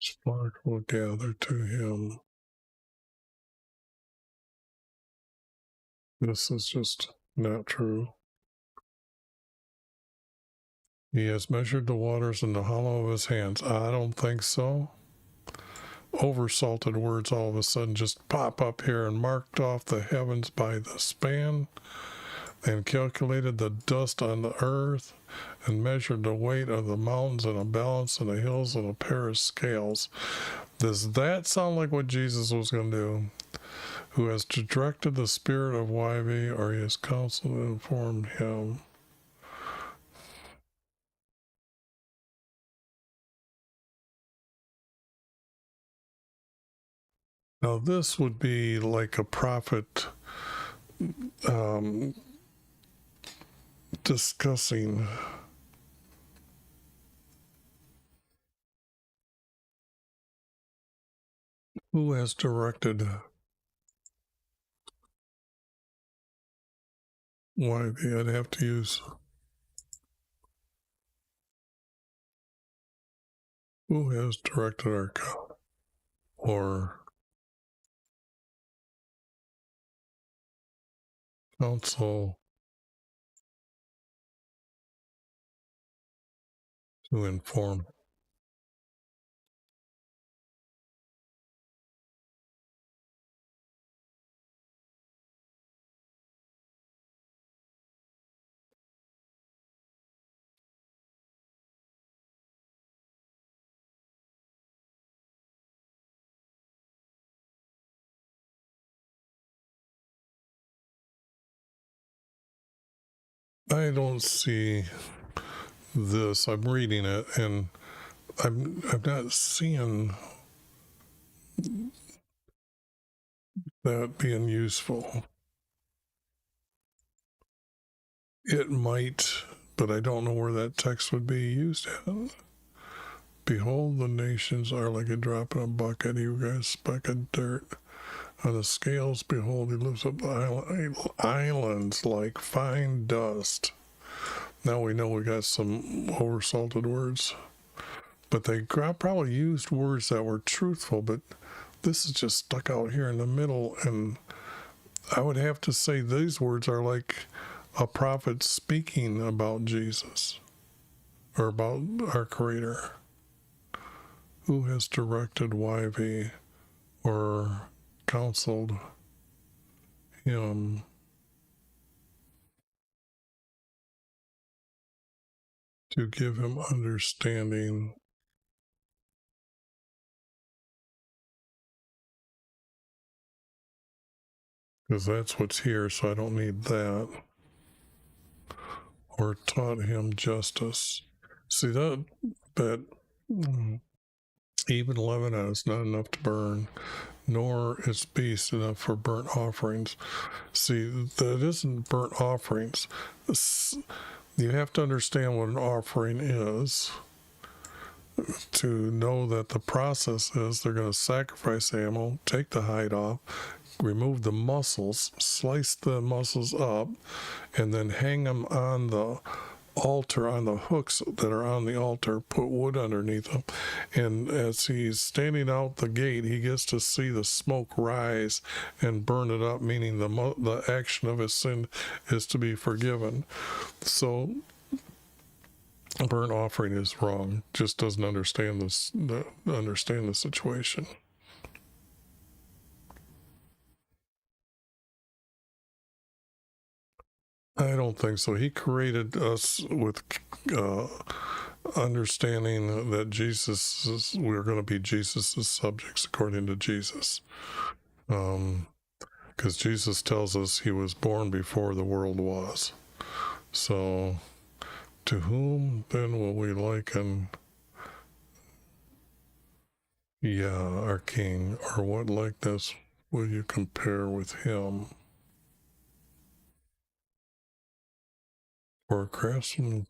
His flock will gather to him. This is just not true. He has measured the waters in the hollow of his hands. I don't think so. Oversalted words all of a sudden just pop up here, and marked off the heavens by the span, and calculated the dust on the earth, and measured the weight of the mountains in a balance, and the hills in a pair of scales. Does that sound like what Jesus was going to do? Who has directed the spirit of YV, or he has counseled and informed him? Now this would be like a prophet discussing who has directed YV. I'd have to use who has directed our or counsel to inform. I don't see this. I'm reading it, and I'm not seeing that being useful. It might, but I don't know where that text would be used at. Behold, the nations are like a drop in a bucket. You guys, a speck of dirt on the scales. Behold, he lifts up the islands like fine dust. Now we know we got some oversalted words, but they probably used words that were truthful, but this is just stuck out here in the middle, and I would have to say these words are like a prophet speaking about Jesus or about our Creator. Who has directed YV or counseled him to give him understanding? Because that's what's here, so I don't need that. Or taught him justice. See that even Lebanon is not enough to burn, nor is beast enough for burnt offerings. See, that isn't burnt offerings. You have to understand what an offering is to know that the process is they're going to sacrifice the animal, take the hide off, remove the muscles, slice the muscles up, and then hang them on the altar, on the hooks that are on the altar, put wood underneath them. And as he's standing out the gate, he gets to see the smoke rise and burn it up, meaning the action of his sin is to be forgiven. So a burnt offering is wrong, just doesn't understand understand the situation. I don't think so. He created us with understanding that we're going to be Jesus's subjects according to Jesus. Because Jesus tells us he was born before the world was. So, to whom then will we liken, our King, or what likeness will you compare with him? For a craftsman,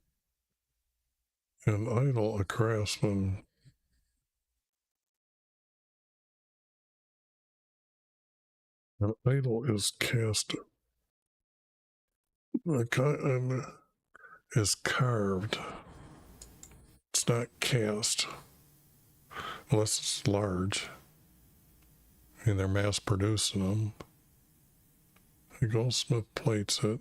an idol, a craftsman. An idol is cast, is carved. It's not cast, unless it's large. And they're mass producing them. A goldsmith plates it.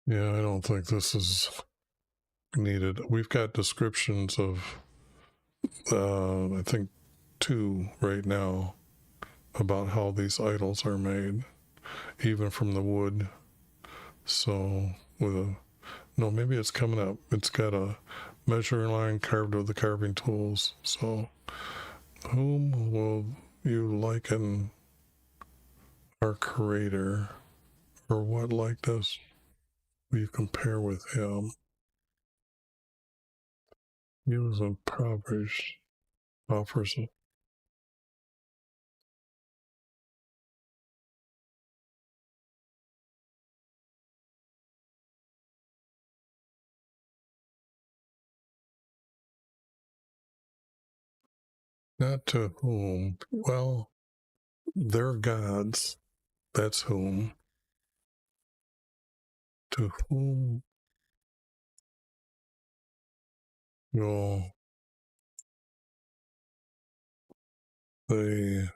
Yeah, I don't think this is needed. We've got descriptions of, I think, 2 right now about how these idols are made, even from the wood. So, no, maybe it's coming up. It's got a measuring line carved with the carving tools. So, whom will you liken our Creator, or what likeness will you compare with him? He was impoverished, offers not to whom. Well, they're gods. That's whom. To whom will they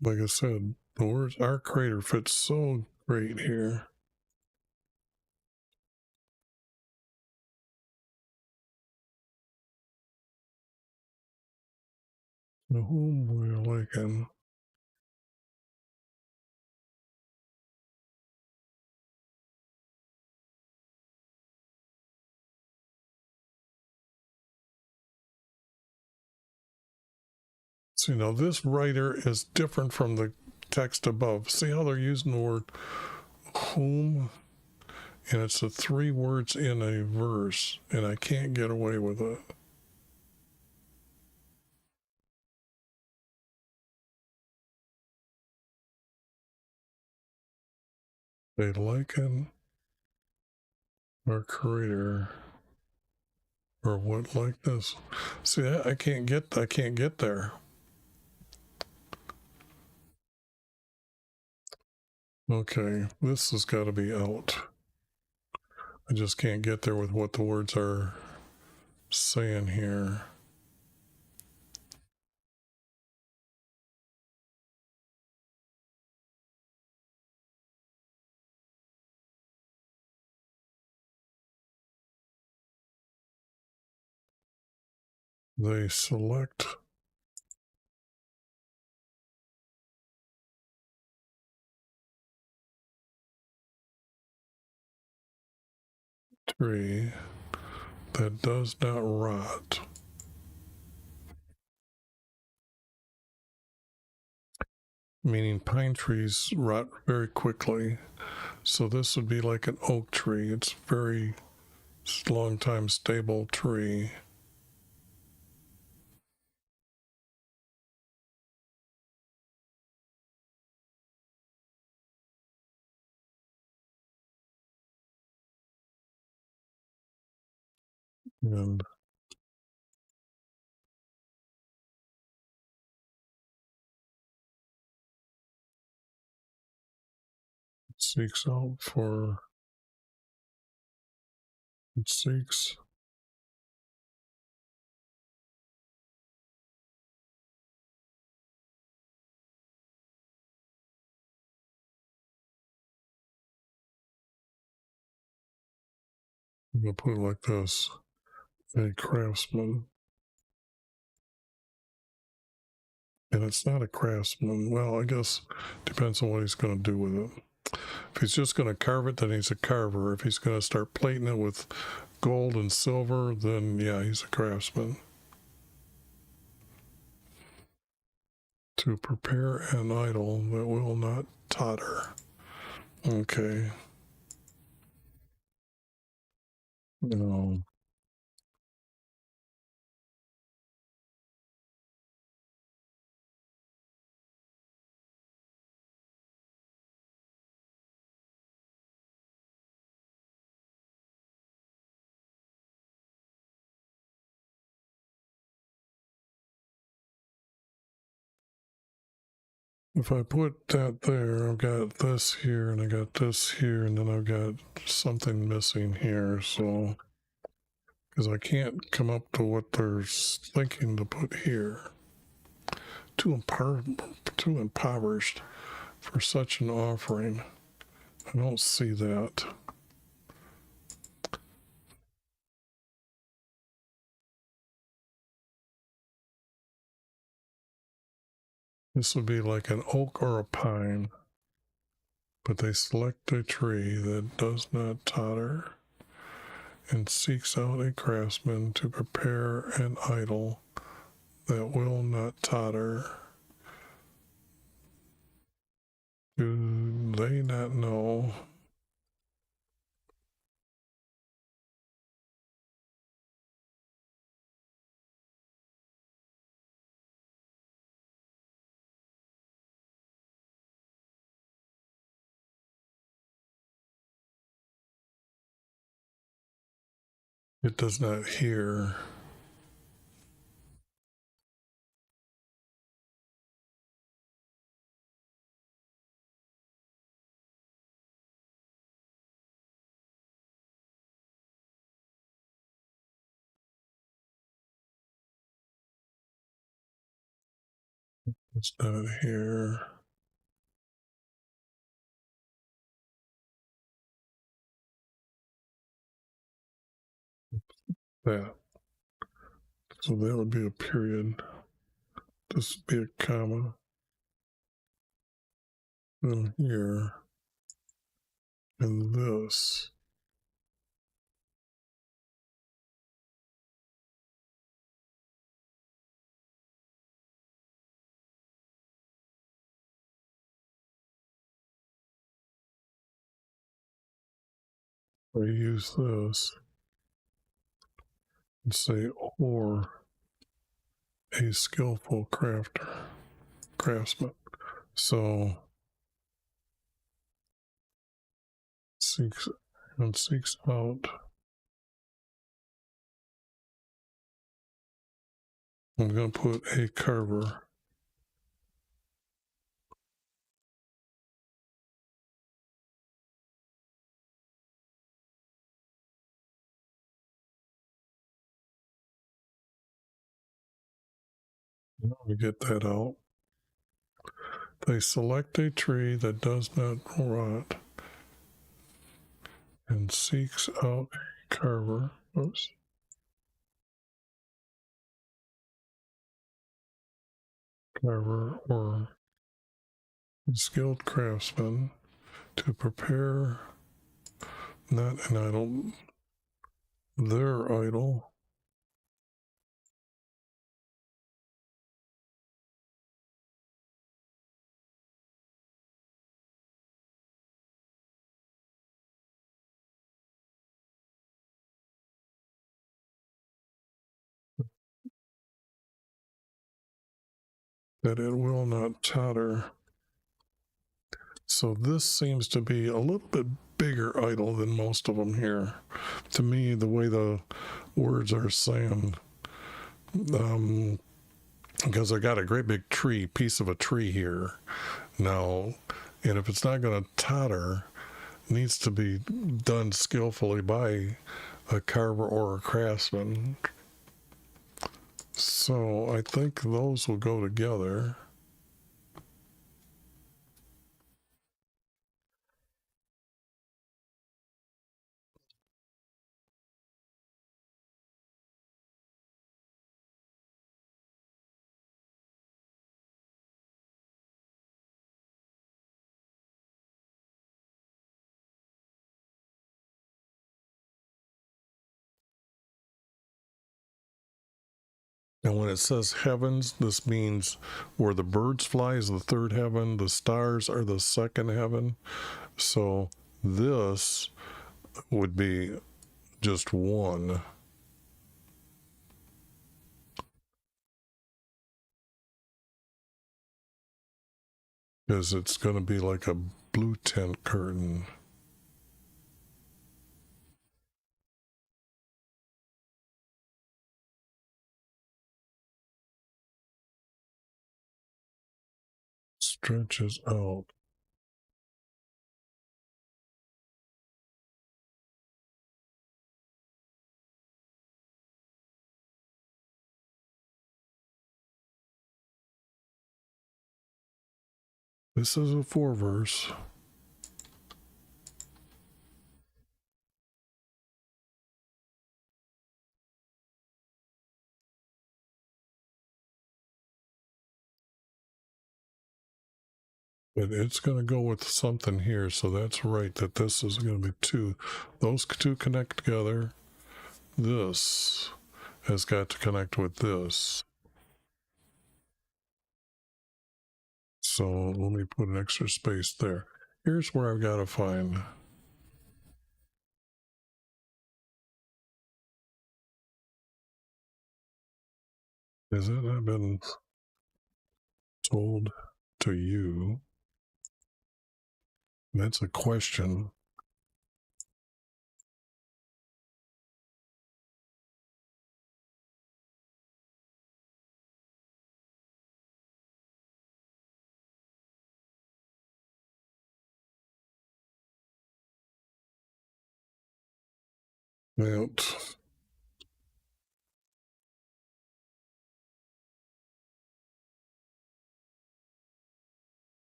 like I said, the words our Creator fits so great here. To whom will you liken? So, this writer is different from the text above. See how they're using the word whom? And it's the 3 words in a verse, and I can't get away with it. They liken our Creator, or what likeness? See, I can't get there. Okay, this has got to be out. I just can't get there with what the words are saying here. They select tree that does not rot. Meaning pine trees rot very quickly. So this would be like an oak tree. It's a very long time stable tree. And seeks out for it seeks I'm gonna put it like this: a craftsman. And it's not a craftsman. Well, I guess depends on what he's going to do with it. If he's just going to carve it, then he's a carver. If he's going to start plating it with gold and silver, then yeah, he's a craftsman. To prepare an idol that will not totter. Okay. No. If I put that there, I've got this here and I got this here, and then I've got something missing here. So, because I can't come up to what they're thinking to put here. Too impoverished for such an offering. I don't see that. This would be like an oak or a pine, but they select a tree that does not totter and seeks out a craftsman to prepare an idol that will not totter. Do they not know? It does not hear. It's not here. That. So that would be a period. This would be a comma. Then here. And this. I use this and say, or a skillful craftsman. So seeks out. I'm going to put a carver. Let me get that out. They select a tree that does not rot and seeks out a carver. Oops. carver or skilled craftsman to prepare not an idol, their idol. That it will not totter. So this seems to be a little bit bigger idol than most of them here. To me, the way the words are saying, because I got a great big piece of a tree here now, and if it's not going to totter, it needs to be done skillfully by a carver or a craftsman. So I think those will go together. And when it says heavens, this means where the birds fly is the third heaven, the stars are the second heaven. So this would be just one. Because it's going to be like a blue tent curtain. Stretches out. This is a 4-verse. But it's going to go with something here, so that's right, that this is going to be 2. Those 2 connect together. This has got to connect with this. So let me put an extra space there. Here's where I've got to find. Has it not been told to you? That's a question.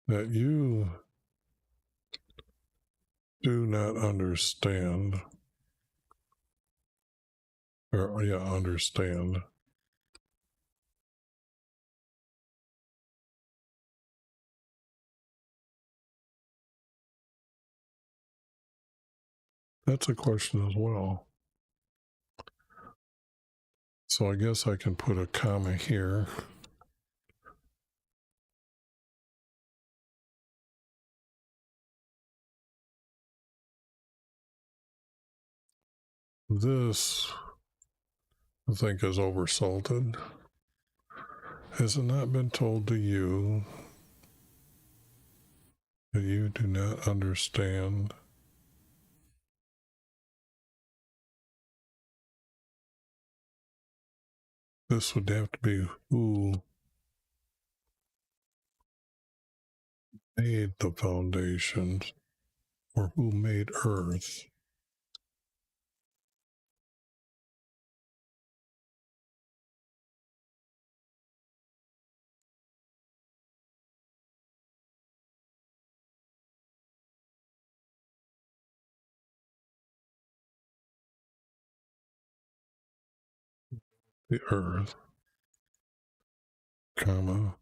That you do not understand, or understand. That's a question as well. So I guess I can put a comma here. This, I think, is oversalted. Has it not been told to you that you do not understand? This would have to be who made the foundations or who made Earth. The Earth. comma,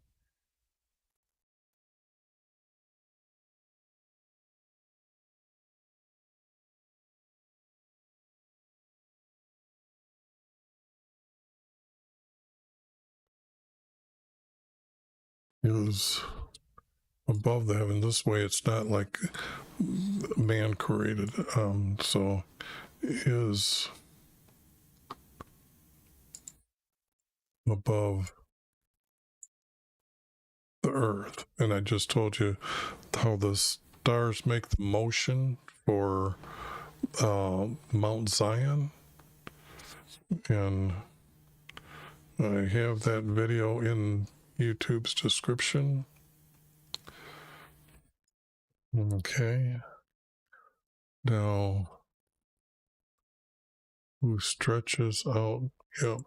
is above the heaven. This way it's not like man created. So is above the earth. And I just told you how the stars make the motion for Mount Zion. And I have that video in YouTube's description. Okay. Now, who stretches out? Yep.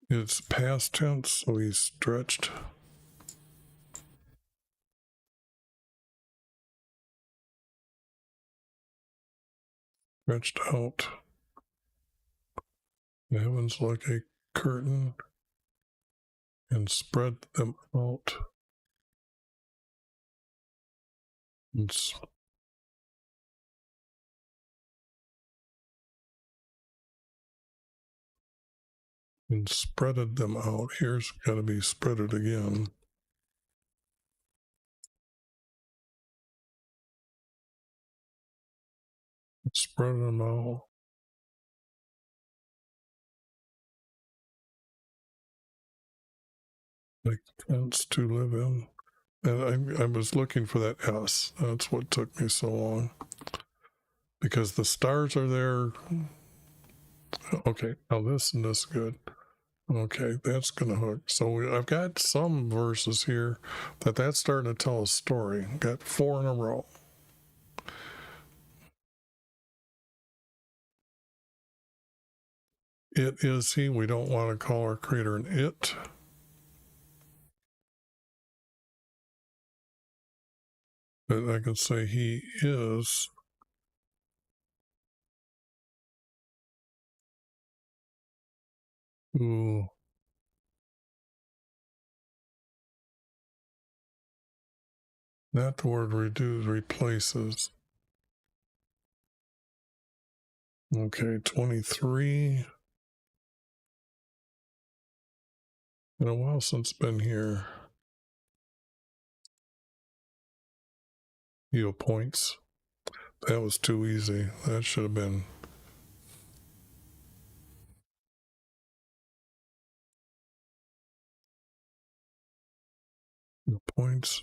It's past tense, so he's stretched. Stretched out. The heavens like a curtain and spread them out. And spreaded them out. Here's got to be spreaded again. Spread them out. Like tents to live in. And I was looking for that S. That's what took me so long. Because the stars are there. Okay, now this and this good. Okay, that's gonna hook. So I've got some verses here that's starting to tell a story. Got 4 in a row. It is he. We don't want to call our creator an it. But I can say he is. Who not the word reduce, replaces. Okay, 23. Been a while since been here. He appoints. That was too easy. That should have been. Appoints.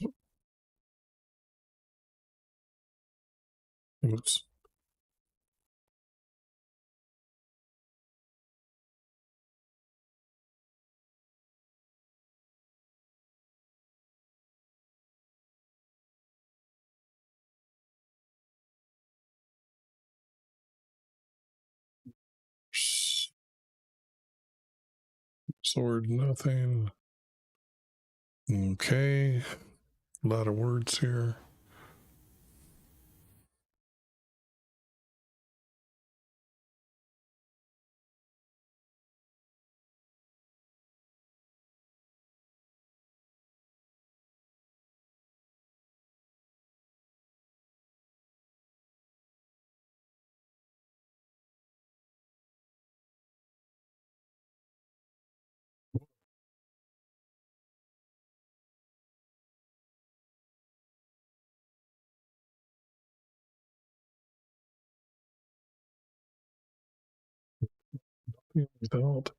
Oops. Sword, nothing. Okay. A lot of words here. Without.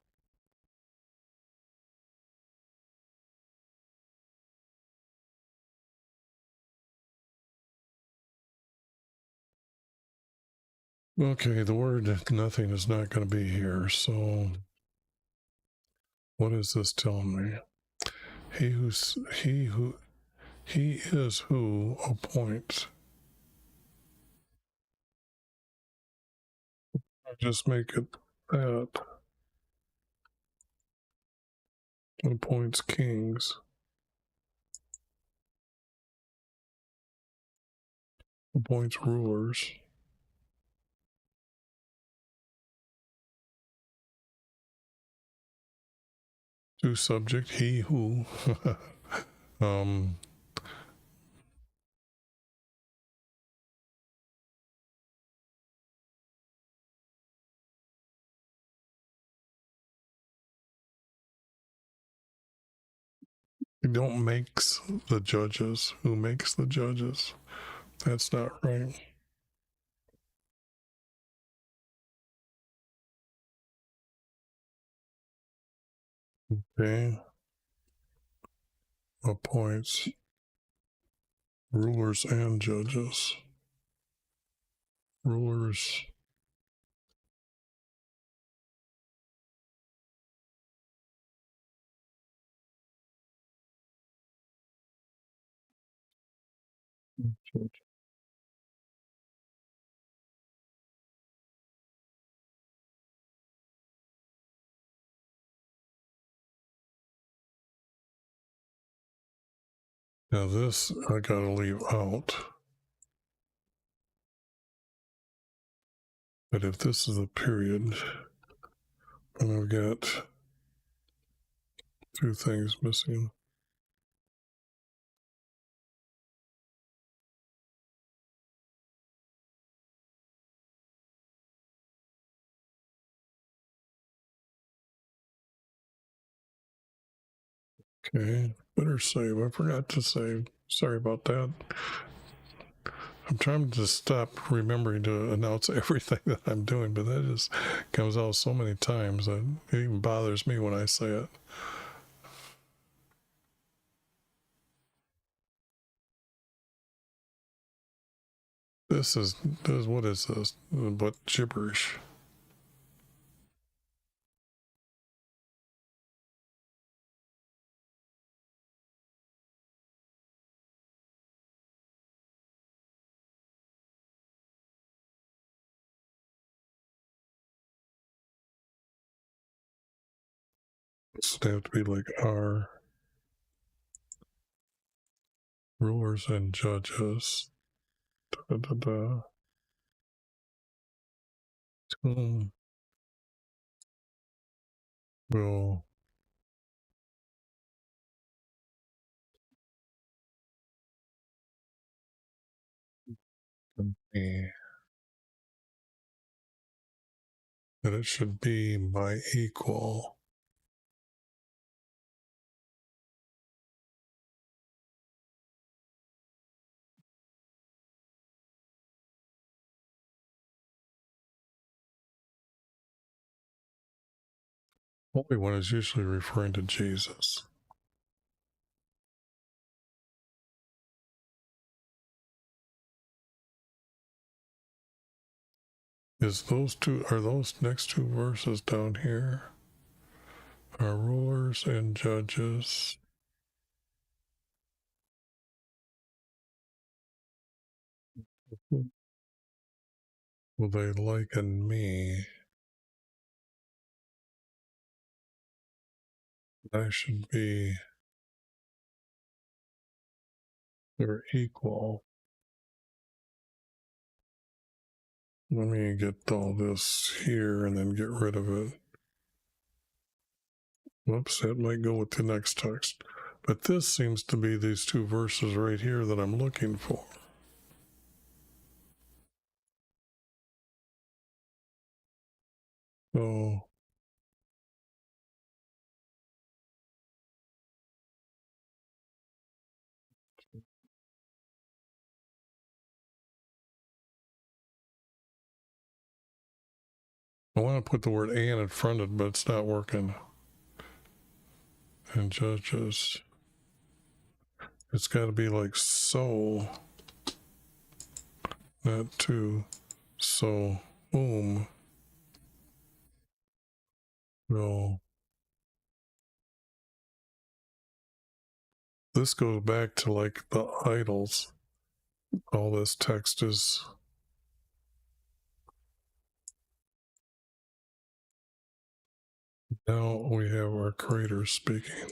Okay, the word nothing is not going to be here. So, what is this telling me? He is who appoints. I just make it that appoints kings. Appoints rulers. To subject, he who. He don't makes the judges. Who makes the judges? That's not right. Okay. Appoints rulers and judges. Rulers. Now this I gotta leave out. But if this is a period, and I've got two things missing. Okay, better save. I forgot to save. Sorry about that. I'm trying to stop remembering to announce everything that I'm doing, but that just comes out so many times that it even bothers me when I say it. This is what is this? What gibberish? It's have to be like our rulers and judges. Da, da, da. Whom will be that it should be my equal. Holy One is usually referring to Jesus. Are those next two verses down here? Are rulers and judges. Will they liken me? I should be their equal. Let me get all this here and then get rid of it. Whoops, that might go with the next text. But this seems to be these two verses right here that I'm looking for. So I want to put the word and in front of it, but it's not working. And judges. It's got to be like so, not to. So whom will. This goes back to like the idols. All this text is. Now we have our Creator speaking.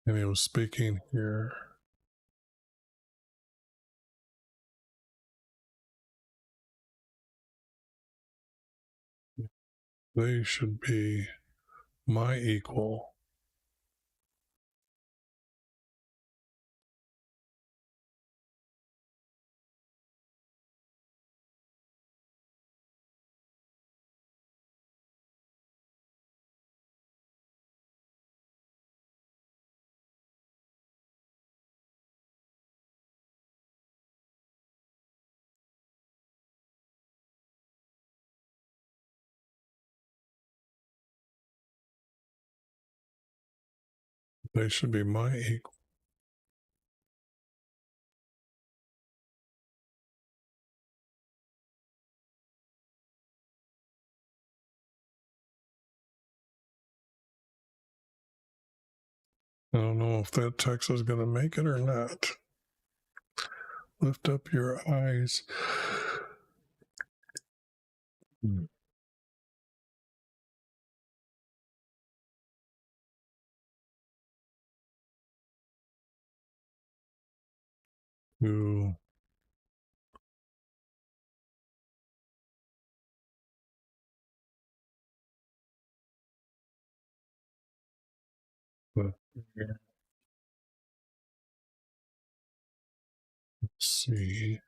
And he was speaking here. They should be my equal. They should be my equal. I don't know if that text is going to make it or not. Lift up your eyes. To the sea.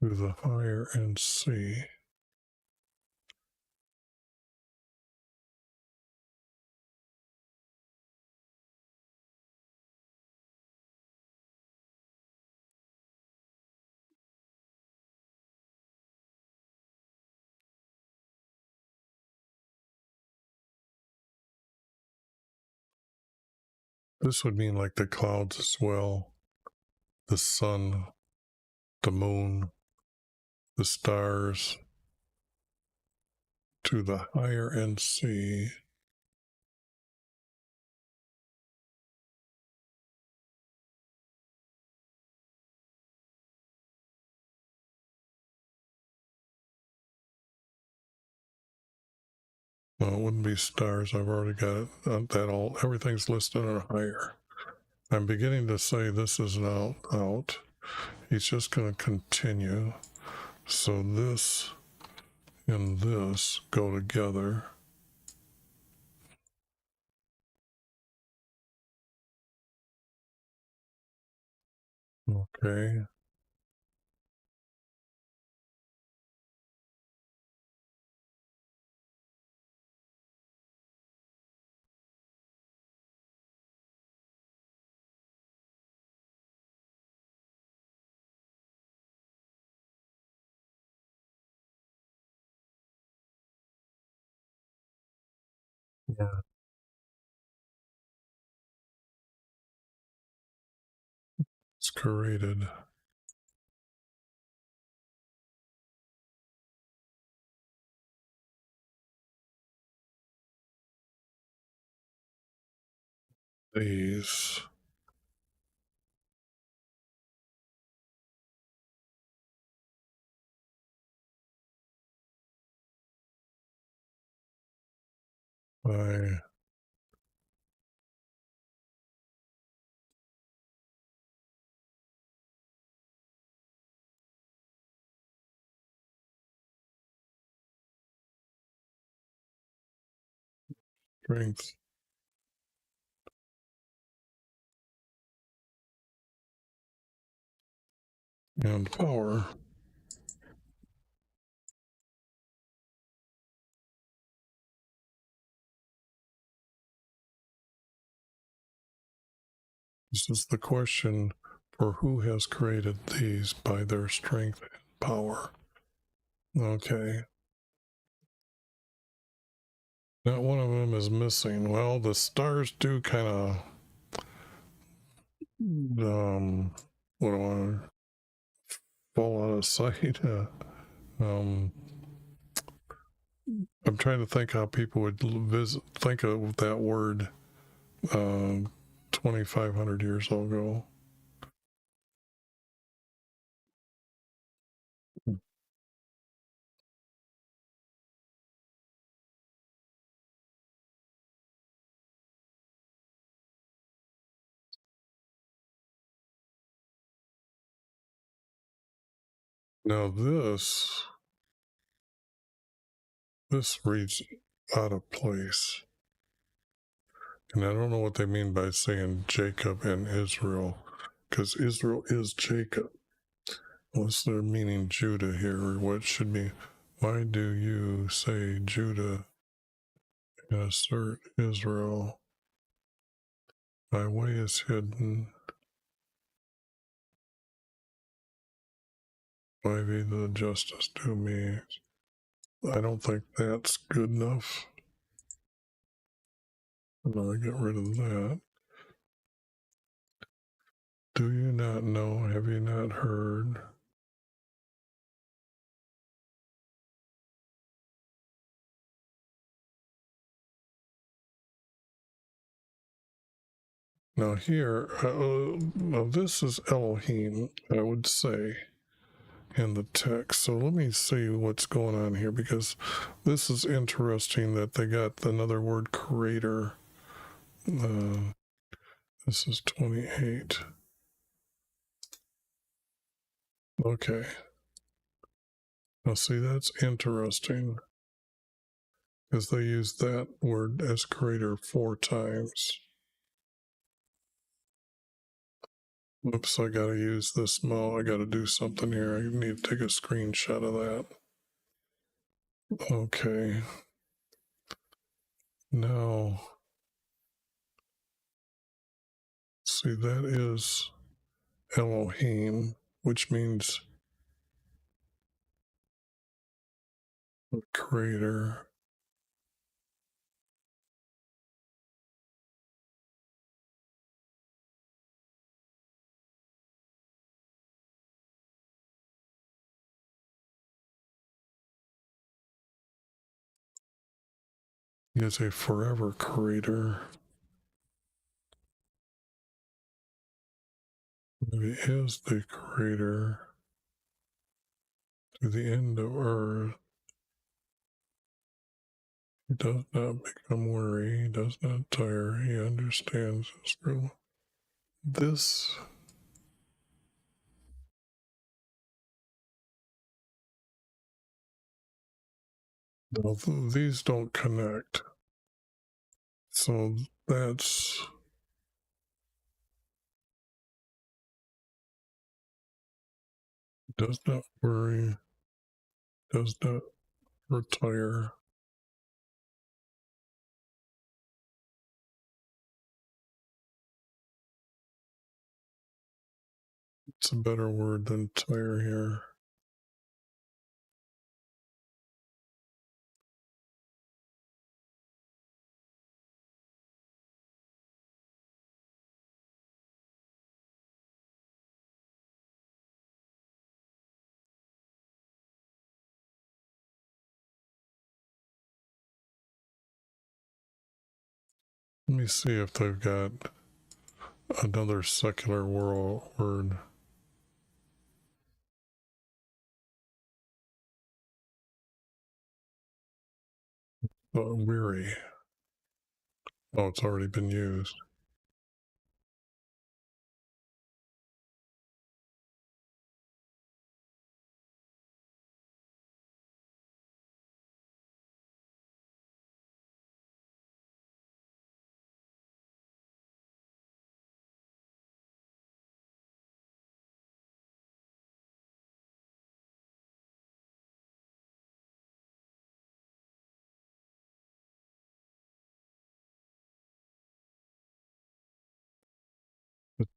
To the higher and sea. This would mean like the clouds as well, the sun, the moon, the stars, to the higher and sea. No, it wouldn't be stars. I've already got it. That all. Everything's listed on higher. I'm beginning to say this is now out. He's just going to continue. So this and this go together. Okay. Yeah. It's created. These. By strength and power. This is the question for who has created these by their strength and power. Okay. Not one of them is missing. Well, the stars do kind of, what do I fall out of sight? Um, I'm trying to think how people would think of that word 2,500 years ago. Now this reads out of place. And I don't know what they mean by saying Jacob and Israel, because Israel is Jacob. Unless they're meaning Judah here, or what should be. Why do you say Judah and assert Israel? My way is hidden. Why be the justice to me? I don't think that's good enough. No, I get rid of that. Do you not know? Have you not heard? Now here, this is Elohim, I would say, in the text. So let me see what's going on here, because this is interesting that they got another word, creator. This is 28. Okay. Now see, that's interesting, because they use that word as creator 4 times. Oops, I gotta use this I gotta do something here. I need to take a screenshot of that. Okay. Now, see, that is Elohim, which means creator. He is a forever creator. He is the creator to the end of earth. He does not become weary. He does not tire. He understands Israel. This, no, these don't connect. So that's, does not worry, does not retire. It's a better word than tire here. Let me see if they've got another secular word. Weary. Oh, it's already been used.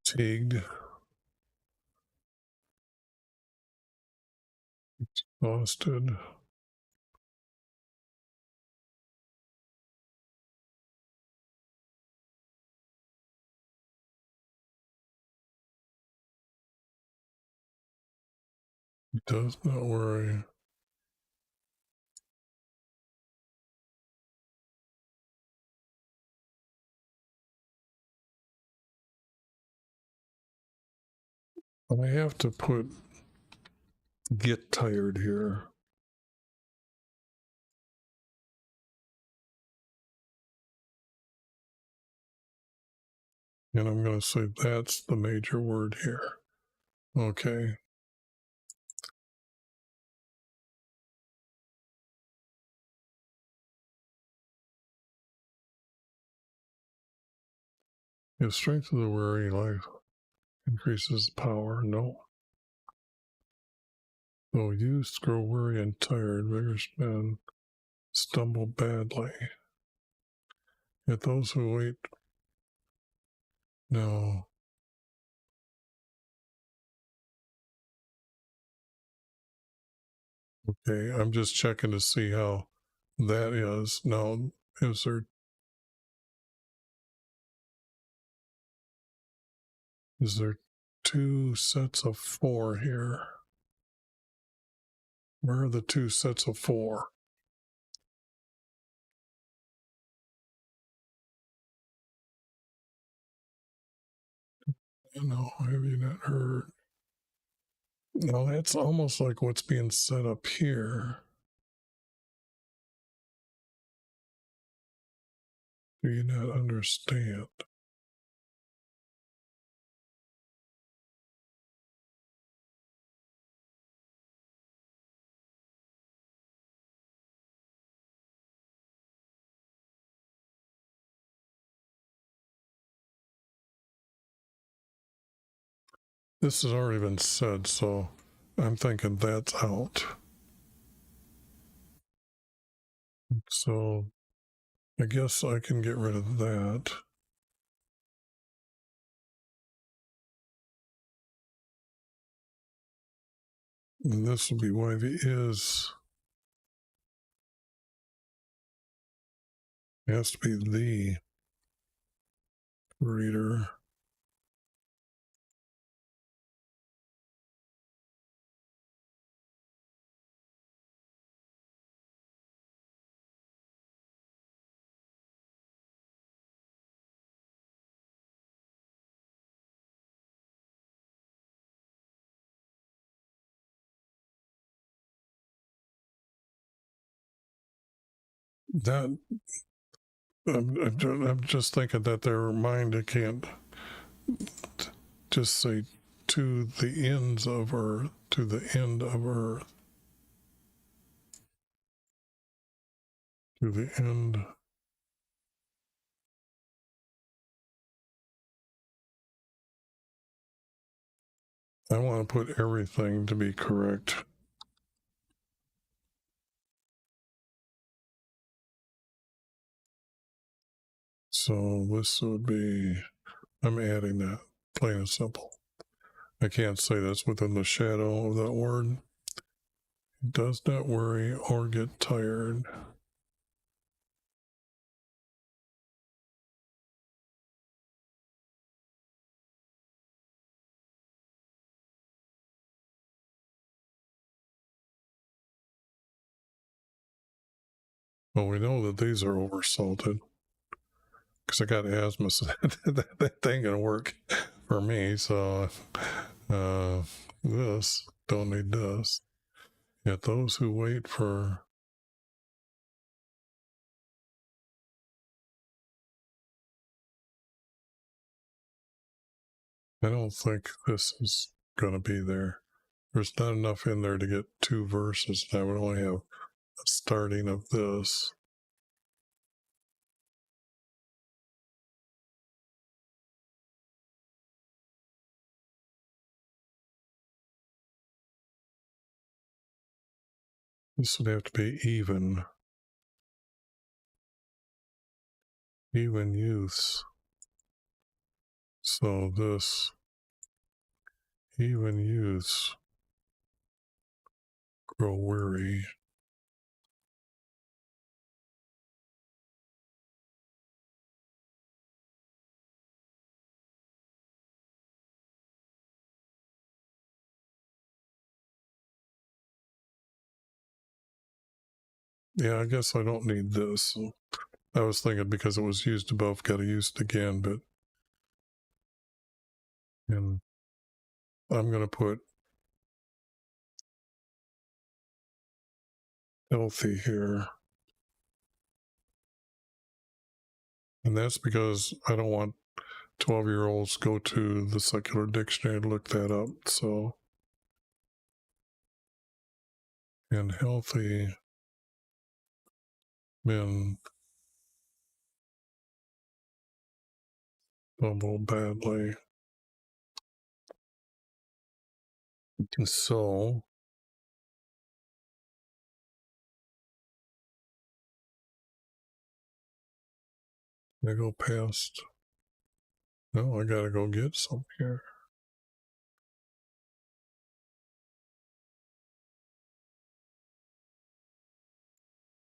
Fatigued. Exhausted. Does not worry. I have to put get tired here. And I'm going to say that's the major word here. Okay. If strength of the weary life increases power, no. Though youths grow weary and tired, vigorous men stumble badly. Yet those who wait, no. Okay, I'm just checking to see how that is. Now, is there two sets of four here? Where are the two sets of four? No, have you not heard? No, that's almost like what's being set up here. Do you not understand? This has already been said, so I'm thinking that's out. So I guess I can get rid of that. And this will be YHVH'S. It has to be the reader. That I'm just thinking that their mind can't just say to the ends of earth, to the end of earth, to the end. I want to put everything to be correct. So this would be, I'm adding that, plain and simple. I can't say that's within the shadow of that word. It does not worry or get tired. Well, we know that these are oversalted because I got asthma, so that ain't gonna work for me. So this don't need this. Yet those who wait for I don't think this is gonna be there. There's not enough in there to get two verses. I would only have a starting of this. This would have to be even youths. So this even youths grow weary. Yeah, I guess I don't need this. I was thinking because it was used above, got to use it again, but and I'm going to put healthy here. And that's because I don't want 12-year-olds go to the secular dictionary to look that up. So, and healthy men fumble badly. So I go past. No, I gotta go get some here.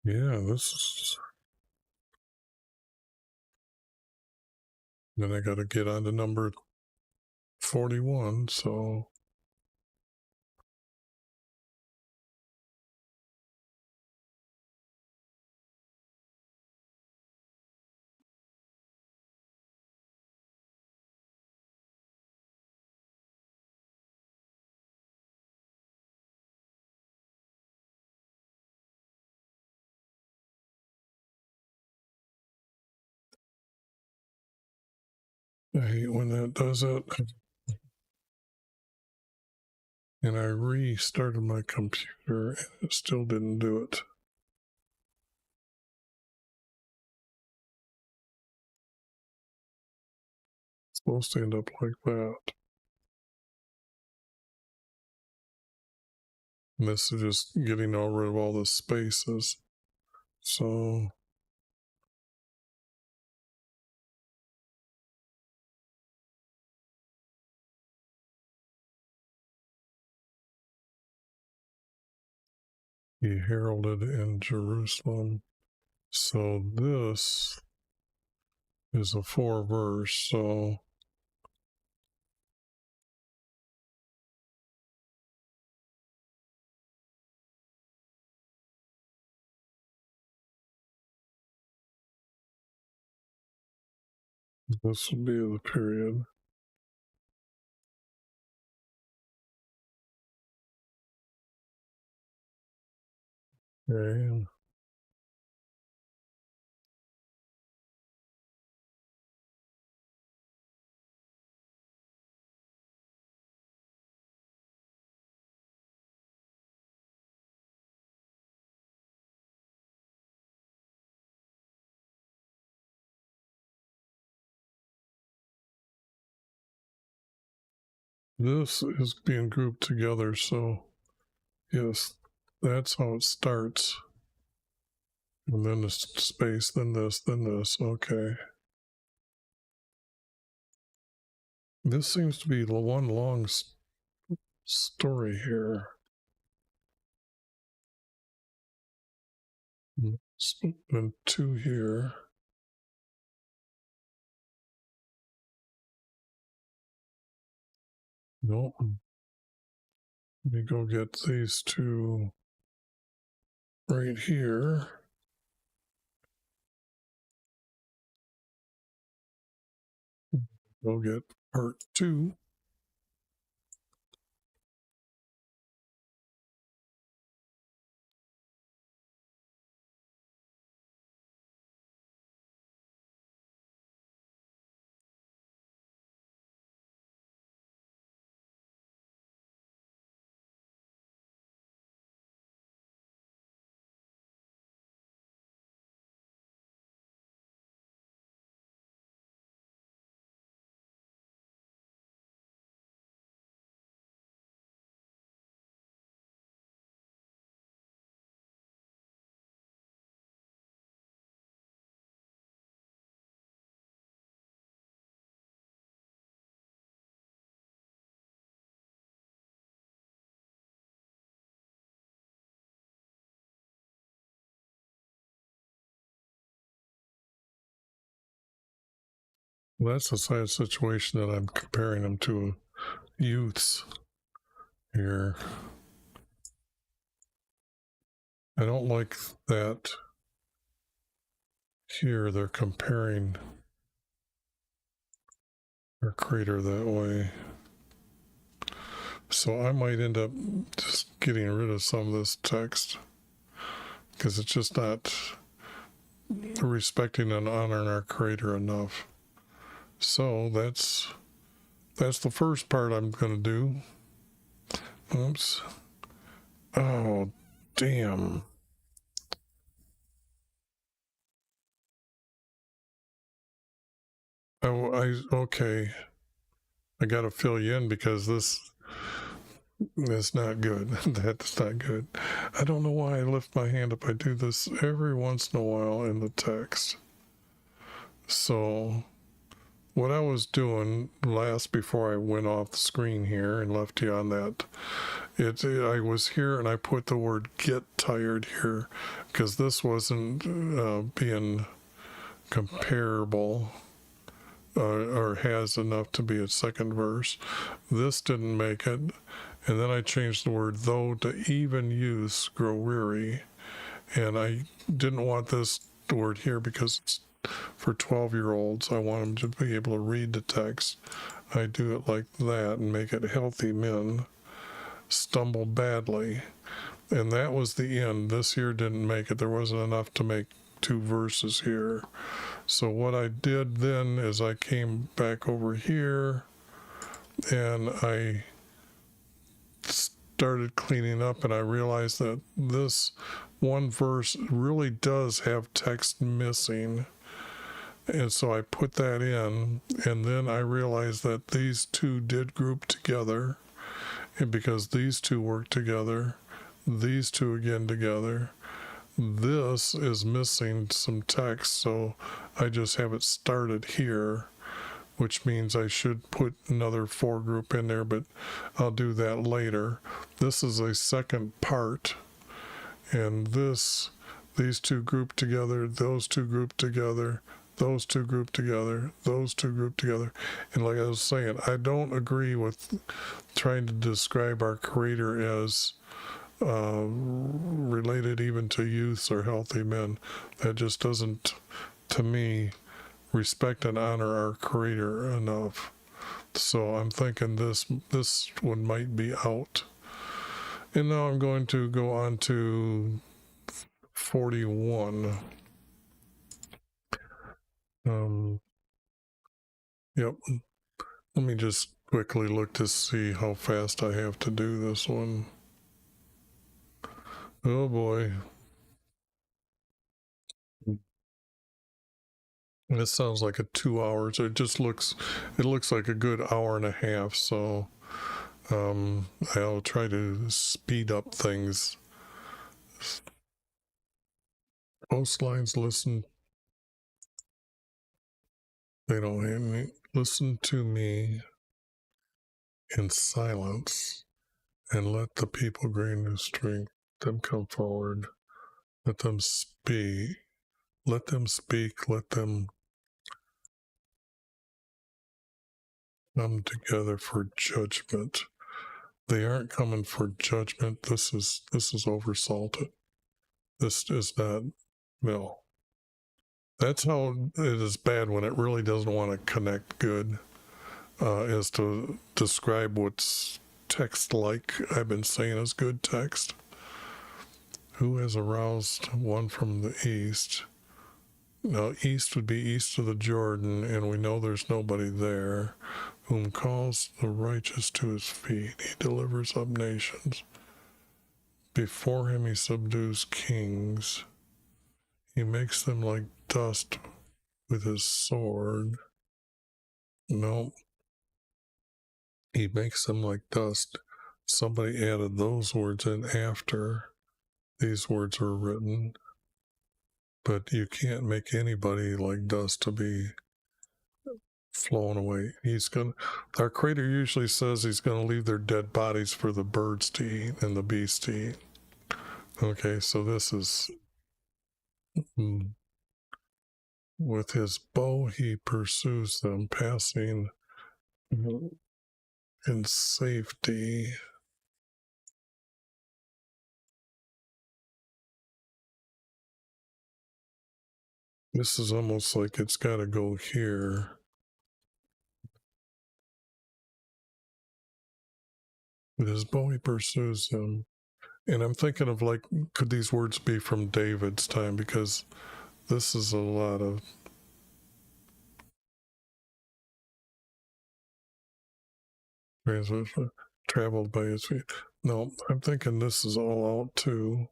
Yeah, this is. Then I gotta get on to number 41, so. I hate when that does it. And I restarted my computer and it still didn't do it. It's supposed to end up like that. And this is just getting rid of all the spaces. So he heralded in Jerusalem. So this is a 4 verse. So this would be the period. Okay. This is being grouped together. So yes, that's how it starts. And then the space, then this, then this. Okay. This seems to be the one long story here. And 2 here. Nope. Let me go get these 2 right here. Go get part 2. Well, that's the sad situation that I'm comparing them to youths here. I don't like that here they're comparing our creator that way. So I might end up just getting rid of some of this text because it's just not respecting and honoring our creator enough. So that's the first part I'm going to do. Oops. Oh, damn. Okay. I got to fill you in because this is not good. That's not good. I don't know why I lift my hand up. I do this every once in a while in the text. So what I was doing last before I went off the screen here and left you on that, I was here and I put the word get tired here because this wasn't being comparable or has enough to be a second verse. This didn't make it. And then I changed the word though to even youths grow weary. And I didn't want this word here because it's for 12-year-olds. I want them to be able to read the text. I do it like that and make it healthy men stumble badly. And that was the end. This here didn't make it. There wasn't enough to make 2 verses here. So what I did then is I came back over here and I started cleaning up, and I realized that this one verse really does have text missing. And so I put that in, and then I realized that these two did group together, and because these two work together, these two again together, this is missing some text, so I just have it started here, which means I should put another 4 group in there, but I'll do that later. This is a second part, and these two group together, those two group together, those two group together, those two group together. And like I was saying, I don't agree with trying to describe our Creator as related even to youths or healthy men. That just doesn't, to me, respect and honor our Creator enough. So I'm thinking this one might be out. And now I'm going to go on to 41. Yep. Let me just quickly look to see how fast I have to do this one. Oh boy. This sounds like a 2 hours. It looks like a good hour and a half. So I'll try to speed up things. Coastlines, listen. They don't hear me. Listen to me in silence and let the people gain their strength. Them come forward. Let them speak. Let them speak. Let them come together for judgment. They aren't coming for judgment. This is oversalted. This is not, no. That's how it is bad when it really doesn't want to connect good, is to describe what's text like I've been saying is good text. Who has aroused one from the east? Now, east would be east of the Jordan, and we know there's nobody there. Whom calls the righteous to his feet. He delivers up nations. Before him he subdues kings. He makes them like dust with his sword. No, he makes them like dust. Somebody added those words in after these words were written. But you can't make anybody like dust to be flown away. Our Creator usually says he's going to leave their dead bodies for the birds to eat and the beasts to eat. Okay, so this is, with his bow he pursues them, passing in safety. This is almost like it's got to go here. With his bow he pursues them. And I'm thinking of, like, could these words be from David's time? Because this is a lot of traveled by his feet. No, I'm thinking this is all out too.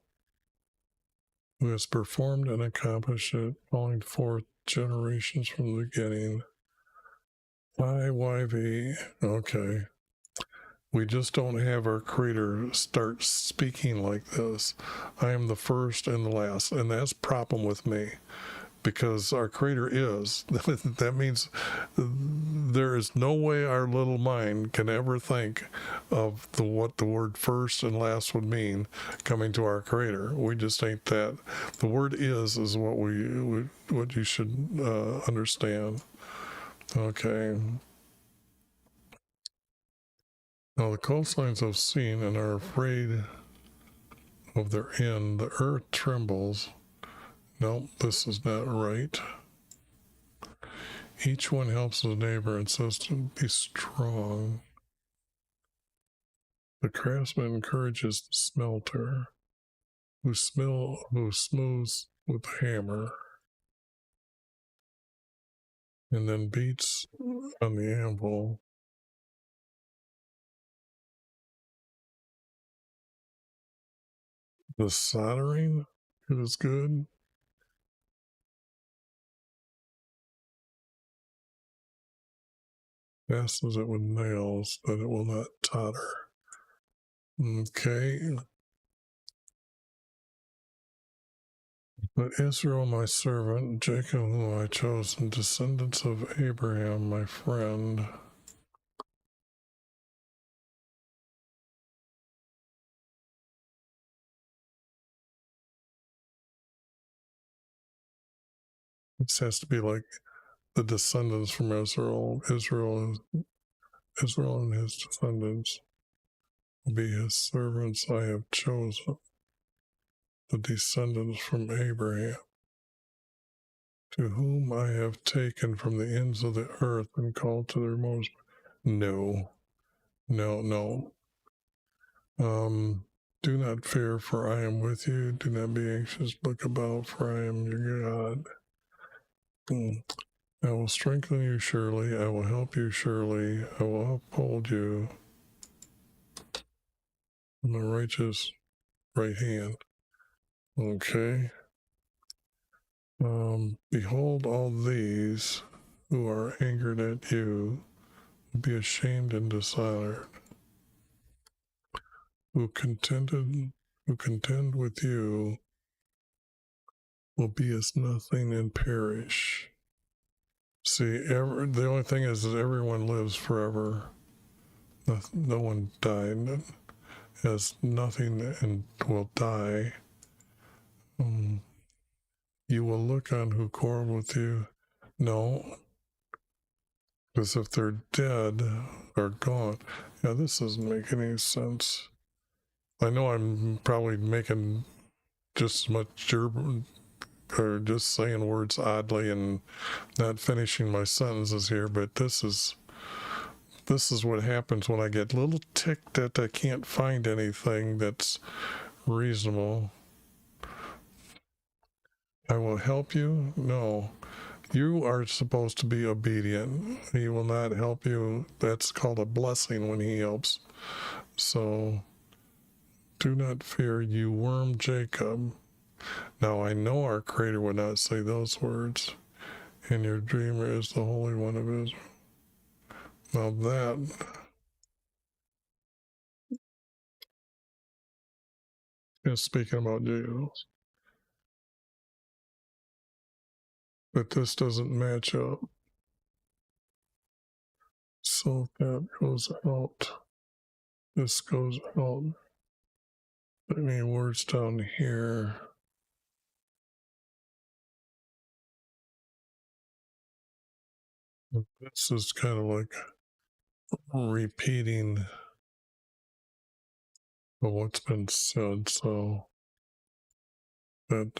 Who has performed and accomplished it, calling forth generations from the beginning. YYV. Okay. We just don't have our Creator start speaking like this. I am the first and the last, and that's a problem with me because our Creator is. That means there is no way our little mind can ever think of what the word first and last would mean coming to our Creator. We just ain't that. The word is what you should understand. Okay. Now the coastlines have seen and are afraid of their end. The earth trembles. No, this is not right. Each one helps his neighbor and says to be strong. The craftsman encourages the smelter, who smooths with the hammer, and then beats on the anvil. The soldering is good. Fastens it with nails, that it will not totter. Okay. But Israel, my servant, Jacob, whom I chose, and descendants of Abraham, my friend. This has to be like the descendants from Israel. Israel and his descendants will be his servants I have chosen, the descendants from Abraham, to whom I have taken from the ends of the earth and called to their most. No, no, no. Do not fear, for I am with you. Do not be anxious. Look about, for I am your God. I will strengthen you surely. I will help you surely. I will uphold you with my righteous right hand. Okay. Behold, all these who are angered at you will be ashamed and dishonored. Who contend with you will be as nothing and perish. See, the only thing is that everyone lives forever. No one died, has nothing and will die. You will look on who quarreled with you. No, because if they're dead or gone, yeah, this doesn't make any sense. I know I'm probably making just as much gerbil or just saying words oddly and not finishing my sentences here, but this is what happens when I get a little ticked that I can't find anything that's reasonable. I will help you? No. You are supposed to be obedient. He will not help you. That's called a blessing when he helps. So do not fear, you worm Jacob. Now I know our Creator would not say those words. And your dreamer is the Holy One of Israel. Now that is speaking about Jesus. But this doesn't match up. So that goes out. This goes out. Any words down here? This is kind of like repeating of what's been said, so that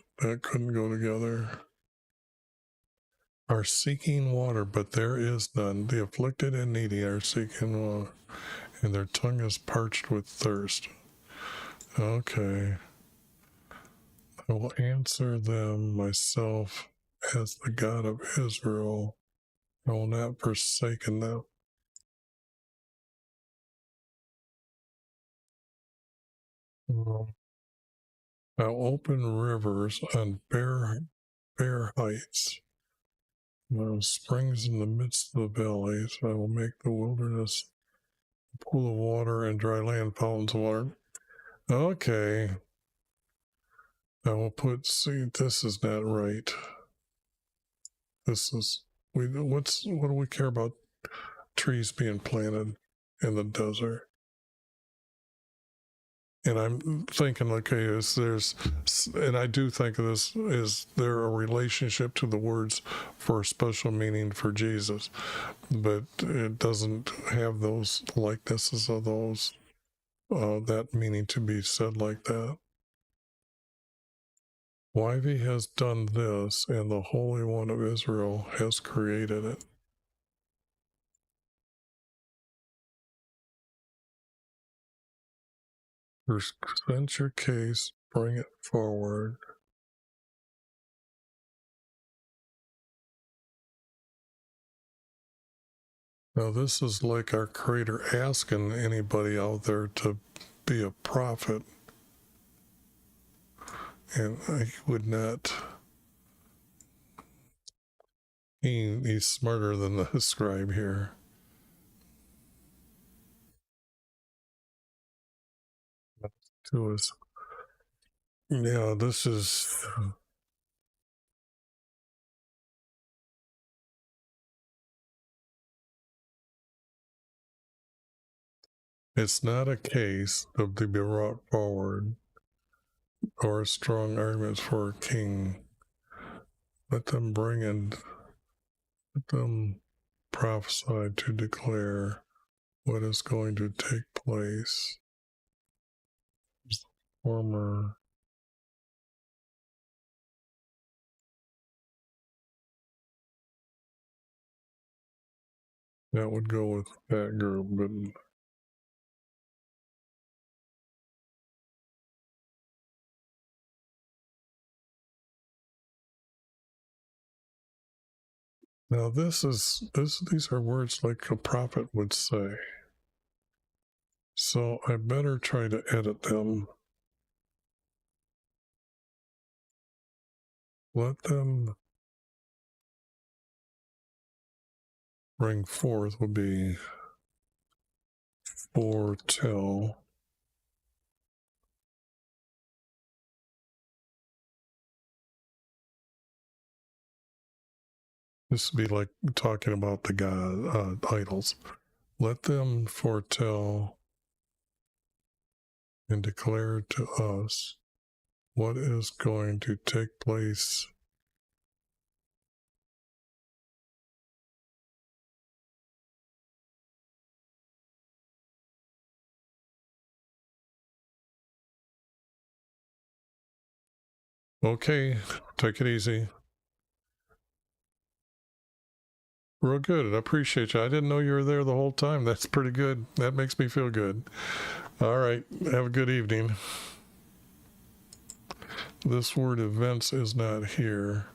couldn't go together. Are seeking water, but there is none. The afflicted and needy are seeking water, and their tongue is parched with thirst. Okay. I will answer them myself as the God of Israel. I will not forsake them. I'll open rivers on bare heights. Springs in the midst of the valleys. I will make the wilderness a pool of water and dry land fountains of water. Okay. I will put, see, this is not right. This is, what do we care about trees being planted in the desert? And I'm thinking, okay, and I do think of this, is there a relationship to the words for a special meaning for Jesus? But it doesn't have those likenesses of those, that meaning to be said like that. YV has done this, and the Holy One of Israel has created it. Present your case, bring it forward. Now, this is like our Creator asking anybody out there to be a prophet, and I would not. He's smarter than the scribe here. To us, yeah, this is. It's not a case of to be brought forward or strong arguments for a king. Let them bring in, let them prophesy to declare what is going to take place. Former. That would go with that group, but now these are words like a prophet would say. So I better try to edit them. Let them bring forth would be foretell. This would be like talking about the god idols. Let them foretell and declare to us what is going to take place. Okay, take it easy. Real good. I appreciate you. I didn't know you were there the whole time. That's pretty good. That makes me feel good. All right. Have a good evening. This word events is not here.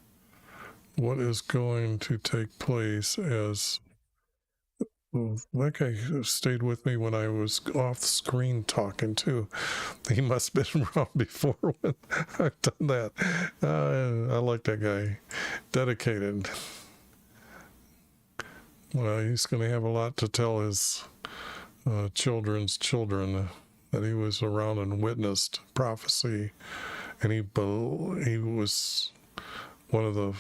What is going to take place as that guy stayed with me when I was off screen talking too. He must have been around before when I've done that. I like that guy. Dedicated. Well, he's going to have a lot to tell his children's children that he was around and witnessed prophecy, and he was one of the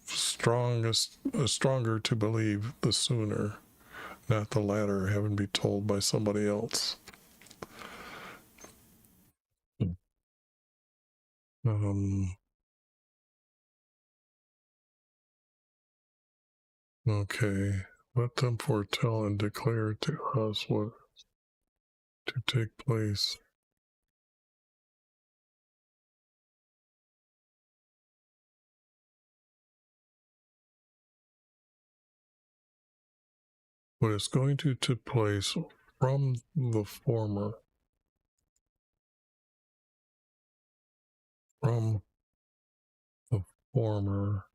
stronger to believe the sooner, not the latter, having be told by somebody else. Okay, let them foretell and declare to us what to take place. What is going to take place from the former. From the former.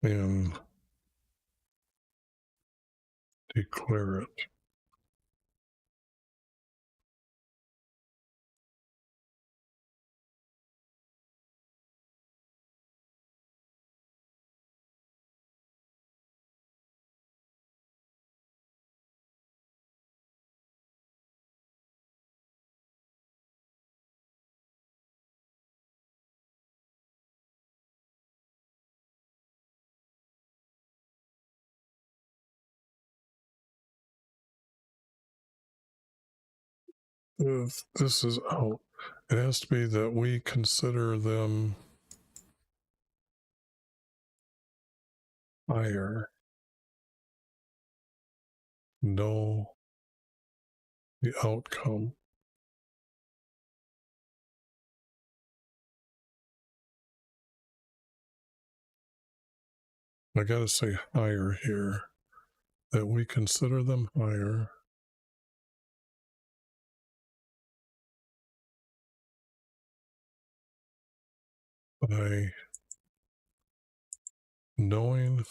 And declare it. if this is out, it has to be that we consider them higher. Know the outcome. I gotta say higher here. That we consider them higher. By knowing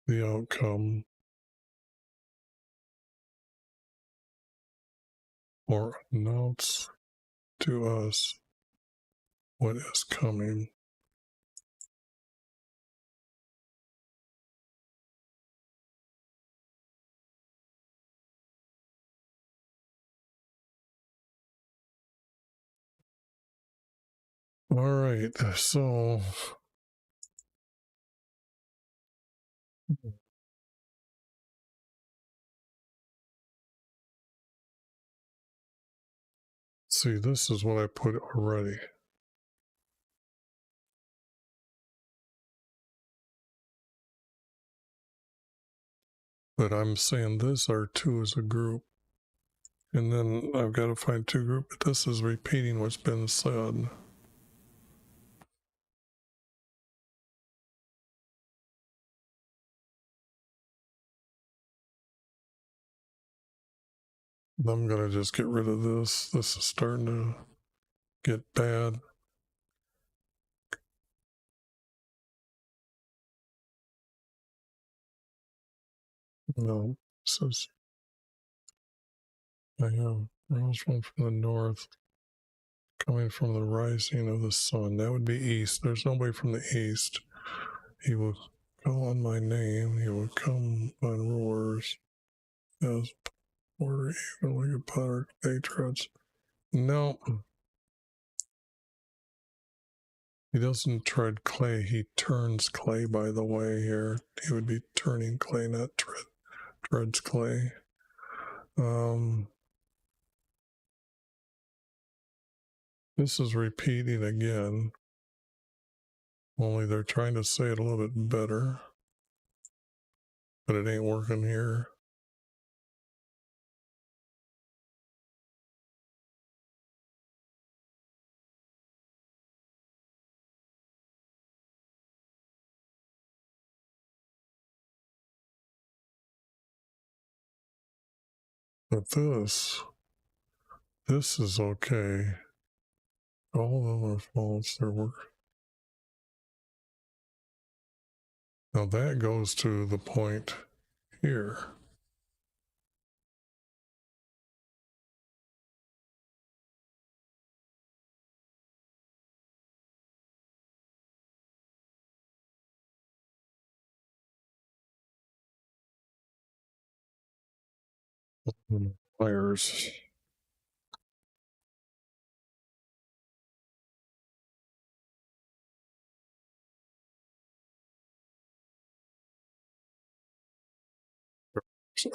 the outcome or announce to us what is coming. All right, so see, this is what I put already. But I'm saying this R2 is a group. And then I've got to find two groups. This is repeating what's been said. I'm going to just get rid of this. This is starting to get bad. No, this is, I have rose from the north, coming from the rising of the sun. That would be east. There's nobody from the east. He will call on my name. He will come on rulers as order even like a potter patrons. No. He doesn't tread clay. He turns clay, by the way, here. He would be turning clay, not treads clay. This is repeating again. Only they're trying to say it a little bit better. But it ain't working here. But this is okay. All of them are false. They're work. Now that goes to the point here. Liars.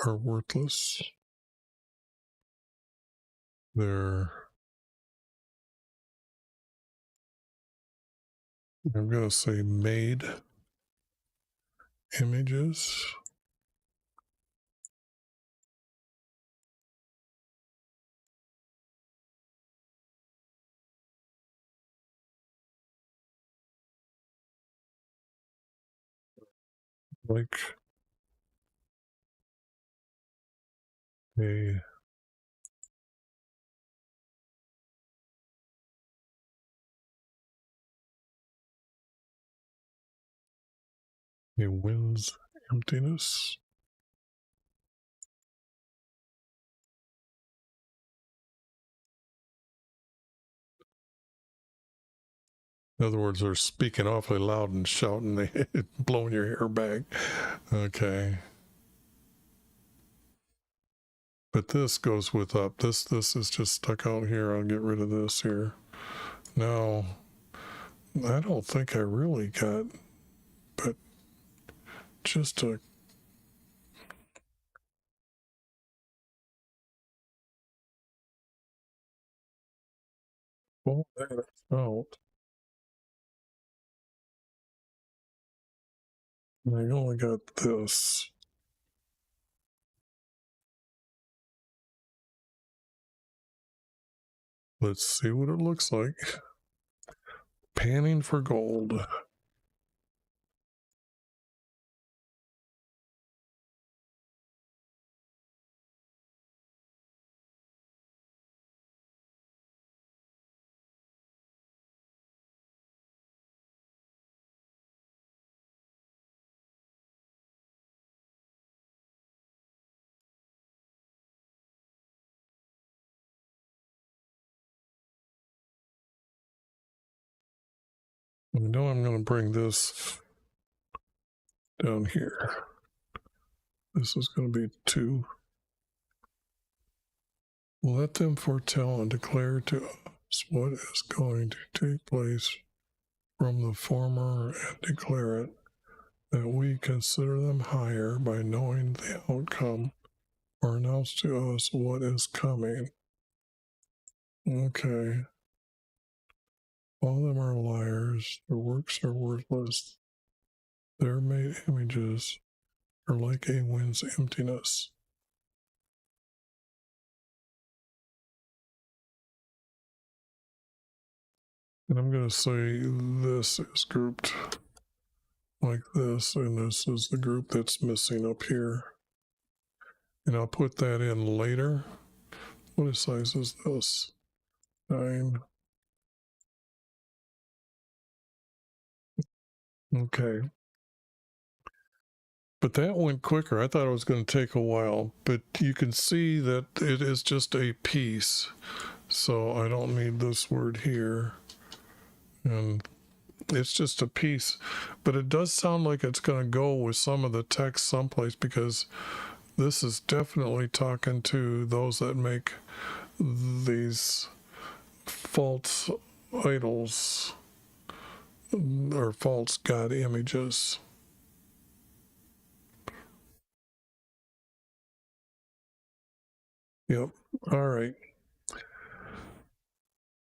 Are worthless. They're, I'm going to say, made images. Like a wind's emptiness. In other words, they're speaking awfully loud and shouting, blowing your hair back. Okay. But this goes with up. This is just stuck out here. I'll get rid of this here. Now, I don't think I really got just a pull that out. And I only got this. Let's see what it looks like. Panning for gold. I know I'm going to bring this down here. This is going to be 2. Let them foretell and declare to us what is going to take place from the former and declare it, that we consider them higher by knowing the outcome, or announce to us what is coming. Okay. All of them are liars. Their works are worthless. Their made images are like a wind's emptiness. And I'm going to say this is grouped like this, and this is the group that's missing up here. And I'll put that in later. What size is this? 9. Okay. But that went quicker. I thought it was going to take a while, but you can see that it is just a piece. So I don't need this word here. And it's just a piece, but it does sound like it's going to go with some of the text someplace, because this is definitely talking to those that make these false idols or false god images. Yep. All right.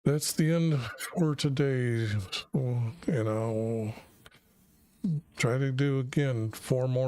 That's the end for today. And I'll try to do again 4 more